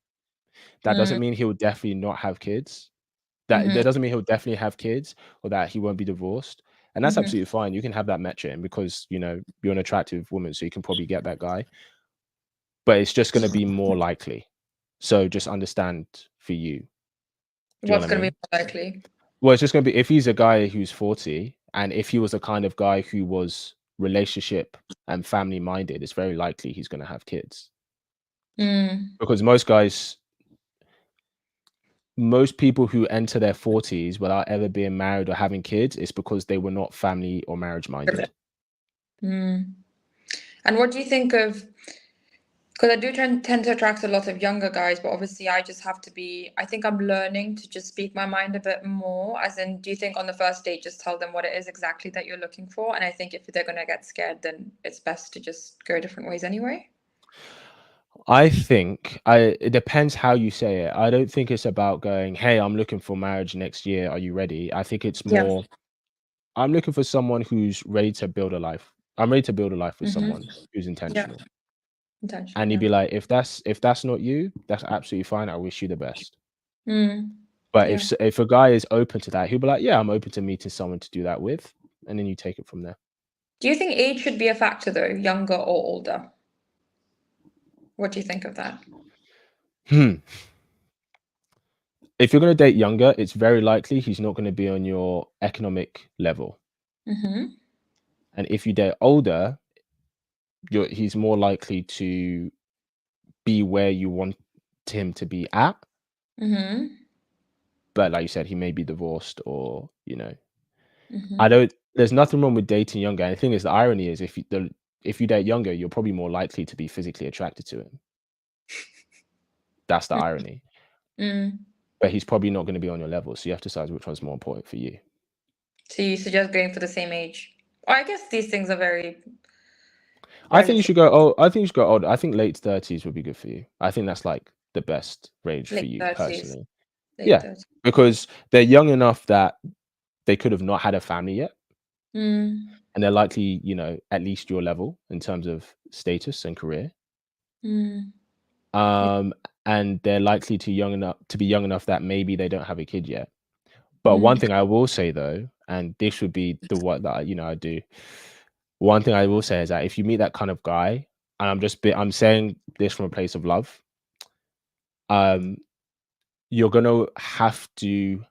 S1: That doesn't mean he'll definitely not have kids. That doesn't mean he'll definitely have kids, or that he won't be divorced. And that's absolutely fine. You can have that metric in, because you're an attractive woman, so you can probably get that guy. But it's just going to be more likely. So just understand for you. Do you know
S3: What's
S1: what I
S3: going to
S1: mean?
S3: be more likely?
S1: Well, it's just going to be, if he's a guy who's 40, and if he was the kind of guy who was relationship and family minded, it's very likely he's going to have kids. Because most people who enter their 40s without ever being married or having kids, it's because they were not family or marriage minded.
S3: And what do you think of, because I do tend to attract a lot of younger guys, but obviously I think I'm learning to just speak my mind a bit more. As in, do you think on the first date, just tell them what it is exactly that you're looking for? And I think if they're going to get scared, then it's best to just go different ways anyway.
S1: I think it depends how you say it. I don't think it's about going, hey, I'm looking for marriage next year, are you ready? I think it's more, I'm looking for someone who's ready to build a life. I'm ready to build a life with someone who's intentional. And you'd be like, if that's not you, that's absolutely fine. I wish you the best. But if a guy is open to that, he'll be like, yeah, I'm open to meeting someone to do that with. And then you take it from there.
S3: Do you think age should be a factor though, younger or older? What do you think of that?
S1: If you're going to date younger, it's very likely he's not going to be on your economic level. And if you date older, he's more likely to be where you want him to be at. But like you said, he may be divorced, or there's nothing wrong with dating younger. And the thing is, the irony is, if you date younger, you're probably more likely to be physically attracted to him. That's the irony. But he's probably not going to be on your level, so you have to decide which one's more important for you.
S3: So you suggest going for the same age? Or I guess these things are very.
S1: I think you should go. Oh, I think you should go older. I think late 30s would be good for you. I think that's like the best range for you personally. Yeah, because they're young enough that they could have not had a family yet, and they're likely, at least your level in terms of status and career. And they're likely to be young enough that maybe they don't have a kid yet. But one thing I will say though, and this would be the what that I do. One thing I will say is that if you meet that kind of guy, and I'm saying this from a place of love, you're gonna have to.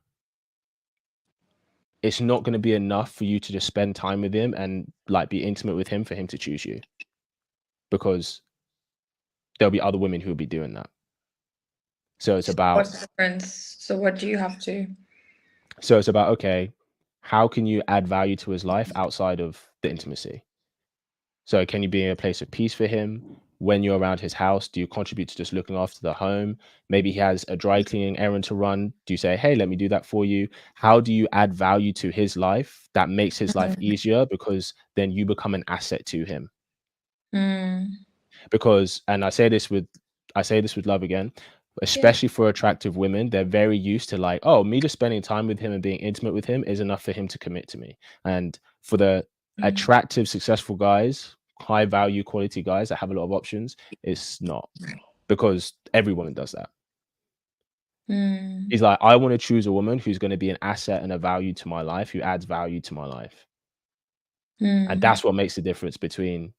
S1: It's not gonna be enough for you to just spend time with him and like be intimate with him for him to choose you, because there'll be other women who will be doing that. So it's about,
S3: what's the difference? So what do you have to?
S1: so it's about, okay, how can you add value to his life outside of the intimacy? So can you be in a place of peace for him? When you're around his house, do you contribute to just looking after the home? Maybe he has a dry cleaning errand to run. Do you say, hey, let me do that for you? How do you add value to his life that makes his life easier? Because then you become an asset to him. Because, and I say this with love again, especially for attractive women, they're very used to like, oh, me just spending time with him and being intimate with him is enough for him to commit to me. And for the attractive, successful guys, high value, quality guys that have a lot of options, it's not, because every woman does that. He's like, I want to choose a woman who's going to be an asset and a value to my life, who adds value to my life. And that's what makes the difference between,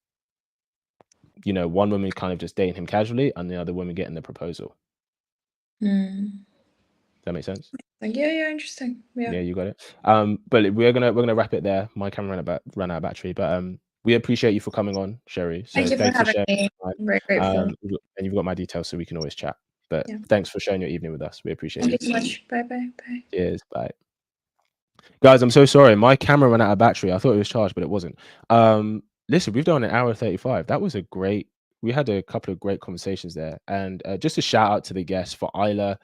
S1: you know, one woman kind of just dating him casually and the other woman getting the proposal. Does that make sense?
S3: Like, yeah, interesting.
S1: Yeah, you got it. But we're gonna wrap it there. My camera ran out of battery, but we appreciate you for coming on, Sherry. So
S3: Thank you for
S1: thanks for
S3: having
S1: sharing.
S3: me. I'm very grateful.
S1: And you've got my details, so we can always chat. But
S3: Yeah.
S1: thanks for sharing your evening with us. We appreciate
S3: Thank
S1: it.
S3: you so much. Bye.
S1: Cheers. Bye. Guys, I'm so sorry. My camera ran out of battery. I thought it was charged, but it wasn't. Listen, we've done an hour 35. That was we had a couple of great conversations there. And just a shout out to the guests, for Isla,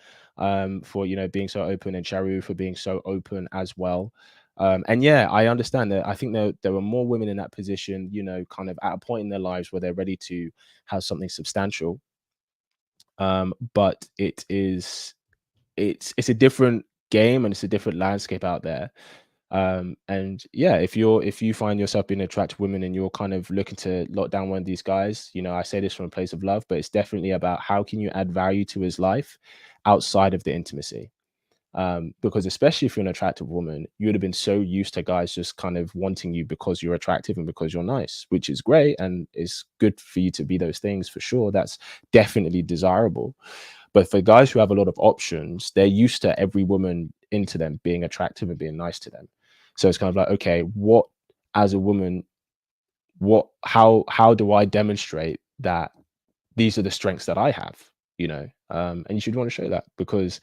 S1: for, you know, being so open, and Charu for being so open as well. And yeah, I understand that. I think there were more women in that position, you know, kind of at a point in their lives where they're ready to have something substantial. But it's a different game, and it's a different landscape out there. And yeah, if you find yourself being attracted to women and you're kind of looking to lock down one of these guys, you know, I say this from a place of love, but it's definitely about how can you add value to his life outside of the intimacy. Because especially if you're an attractive woman, you would have been so used to guys just kind of wanting you because you're attractive and because you're nice, which is great, and it's good for you to be those things for sure. That's definitely desirable. But for guys who have a lot of options, they're used to every woman into them being attractive and being nice to them. So it's kind of like, okay, what, as a woman, how do I demonstrate that these are the strengths that I have, you know? And you should want to show that, because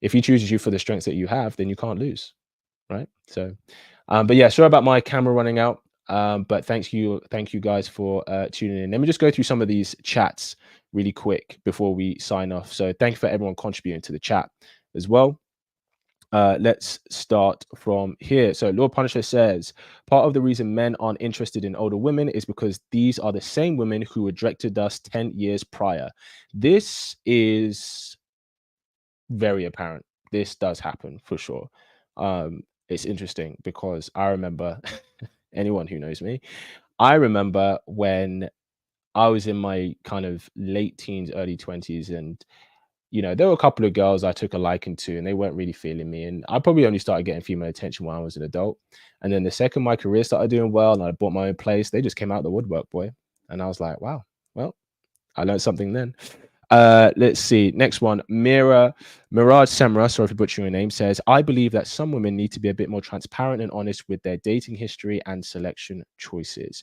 S1: if he chooses you for the strengths that you have, then you can't lose, right? So, but yeah, sorry about my camera running out. But thank you guys for tuning in. Let me just go through some of these chats really quick before we sign off. So thank you for everyone contributing to the chat as well. Let's start from here. So Lord Punisher says, part of the reason men aren't interested in older women is because these are the same women who rejected us 10 years prior. This is very apparent. This does happen for sure. It's interesting because I remember anyone who knows me, I remember when I was in my kind of late teens, early 20s, and you know, there were a couple of girls I took a liking to, and they weren't really feeling me. And I probably only started getting female attention when I was an adult. And then the second my career started doing well and I bought my own place, they just came out of the woodwork, boy. And I was like, wow, well, I learned something then. Let's see. Next one. Miraj Semra, sorry for butchering your name, says, I believe that some women need to be a bit more transparent and honest with their dating history and selection choices.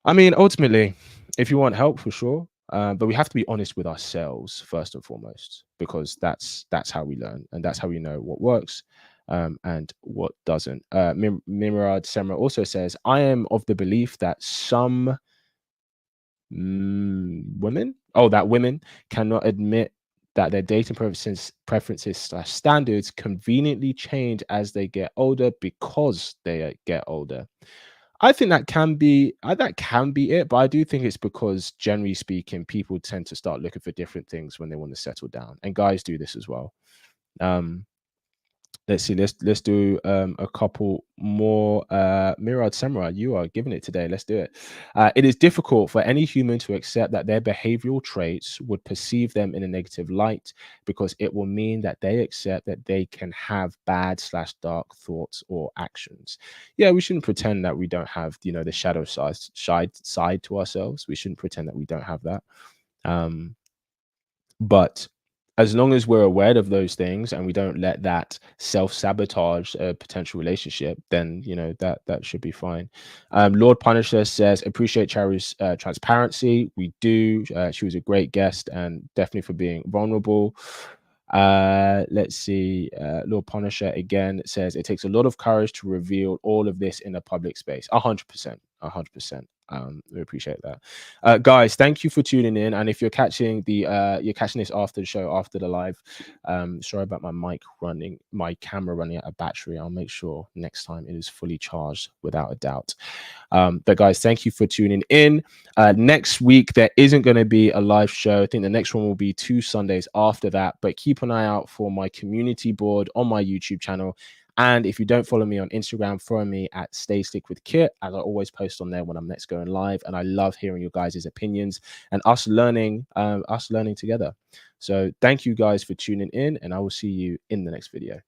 S1: I mean, ultimately, if you want help, for sure. But we have to be honest with ourselves first and foremost, because that's how we learn, and that's how we know what works and what doesn't. Miraj Semra also says, I am of the belief that some women cannot admit that their dating preferences/standards conveniently change as they get older because they get older. I think that can be it, but I do think it's because, generally speaking, people tend to start looking for different things when they want to settle down, and guys do this as well. Let's see. Let's do a couple more. Miraj Samurai, you are giving it today. Let's do it. It is difficult for any human to accept that their behavioral traits would perceive them in a negative light, because it will mean that they accept that they can have bad/dark thoughts or actions. Yeah, we shouldn't pretend that we don't have, you know, the shadow side to ourselves. We shouldn't pretend that we don't have that. But as long as we're aware of those things and we don't let that self-sabotage a potential relationship, then that should be fine. Lord Punisher says, appreciate Charu's transparency. We do. She was a great guest, and definitely for being vulnerable. Let's see. Lord Punisher again says, it takes a lot of courage to reveal all of this in a public space. 100%. 100%. We appreciate that. Guys, thank you for tuning in. And if you're catching this after the show, after the live, sorry about my camera running out of battery. I'll make sure next time it is fully charged without a doubt. But guys, thank you for tuning in. Next week there isn't going to be a live show. I think the next one will be 2 Sundays after that, but keep an eye out for my community board on my YouTube channel. And if you don't follow me on Instagram, follow me at Stay Slick with Kit, as I always post on there when I'm next going live. And I love hearing your guys' opinions and us learning together. So thank you guys for tuning in, and I will see you in the next video.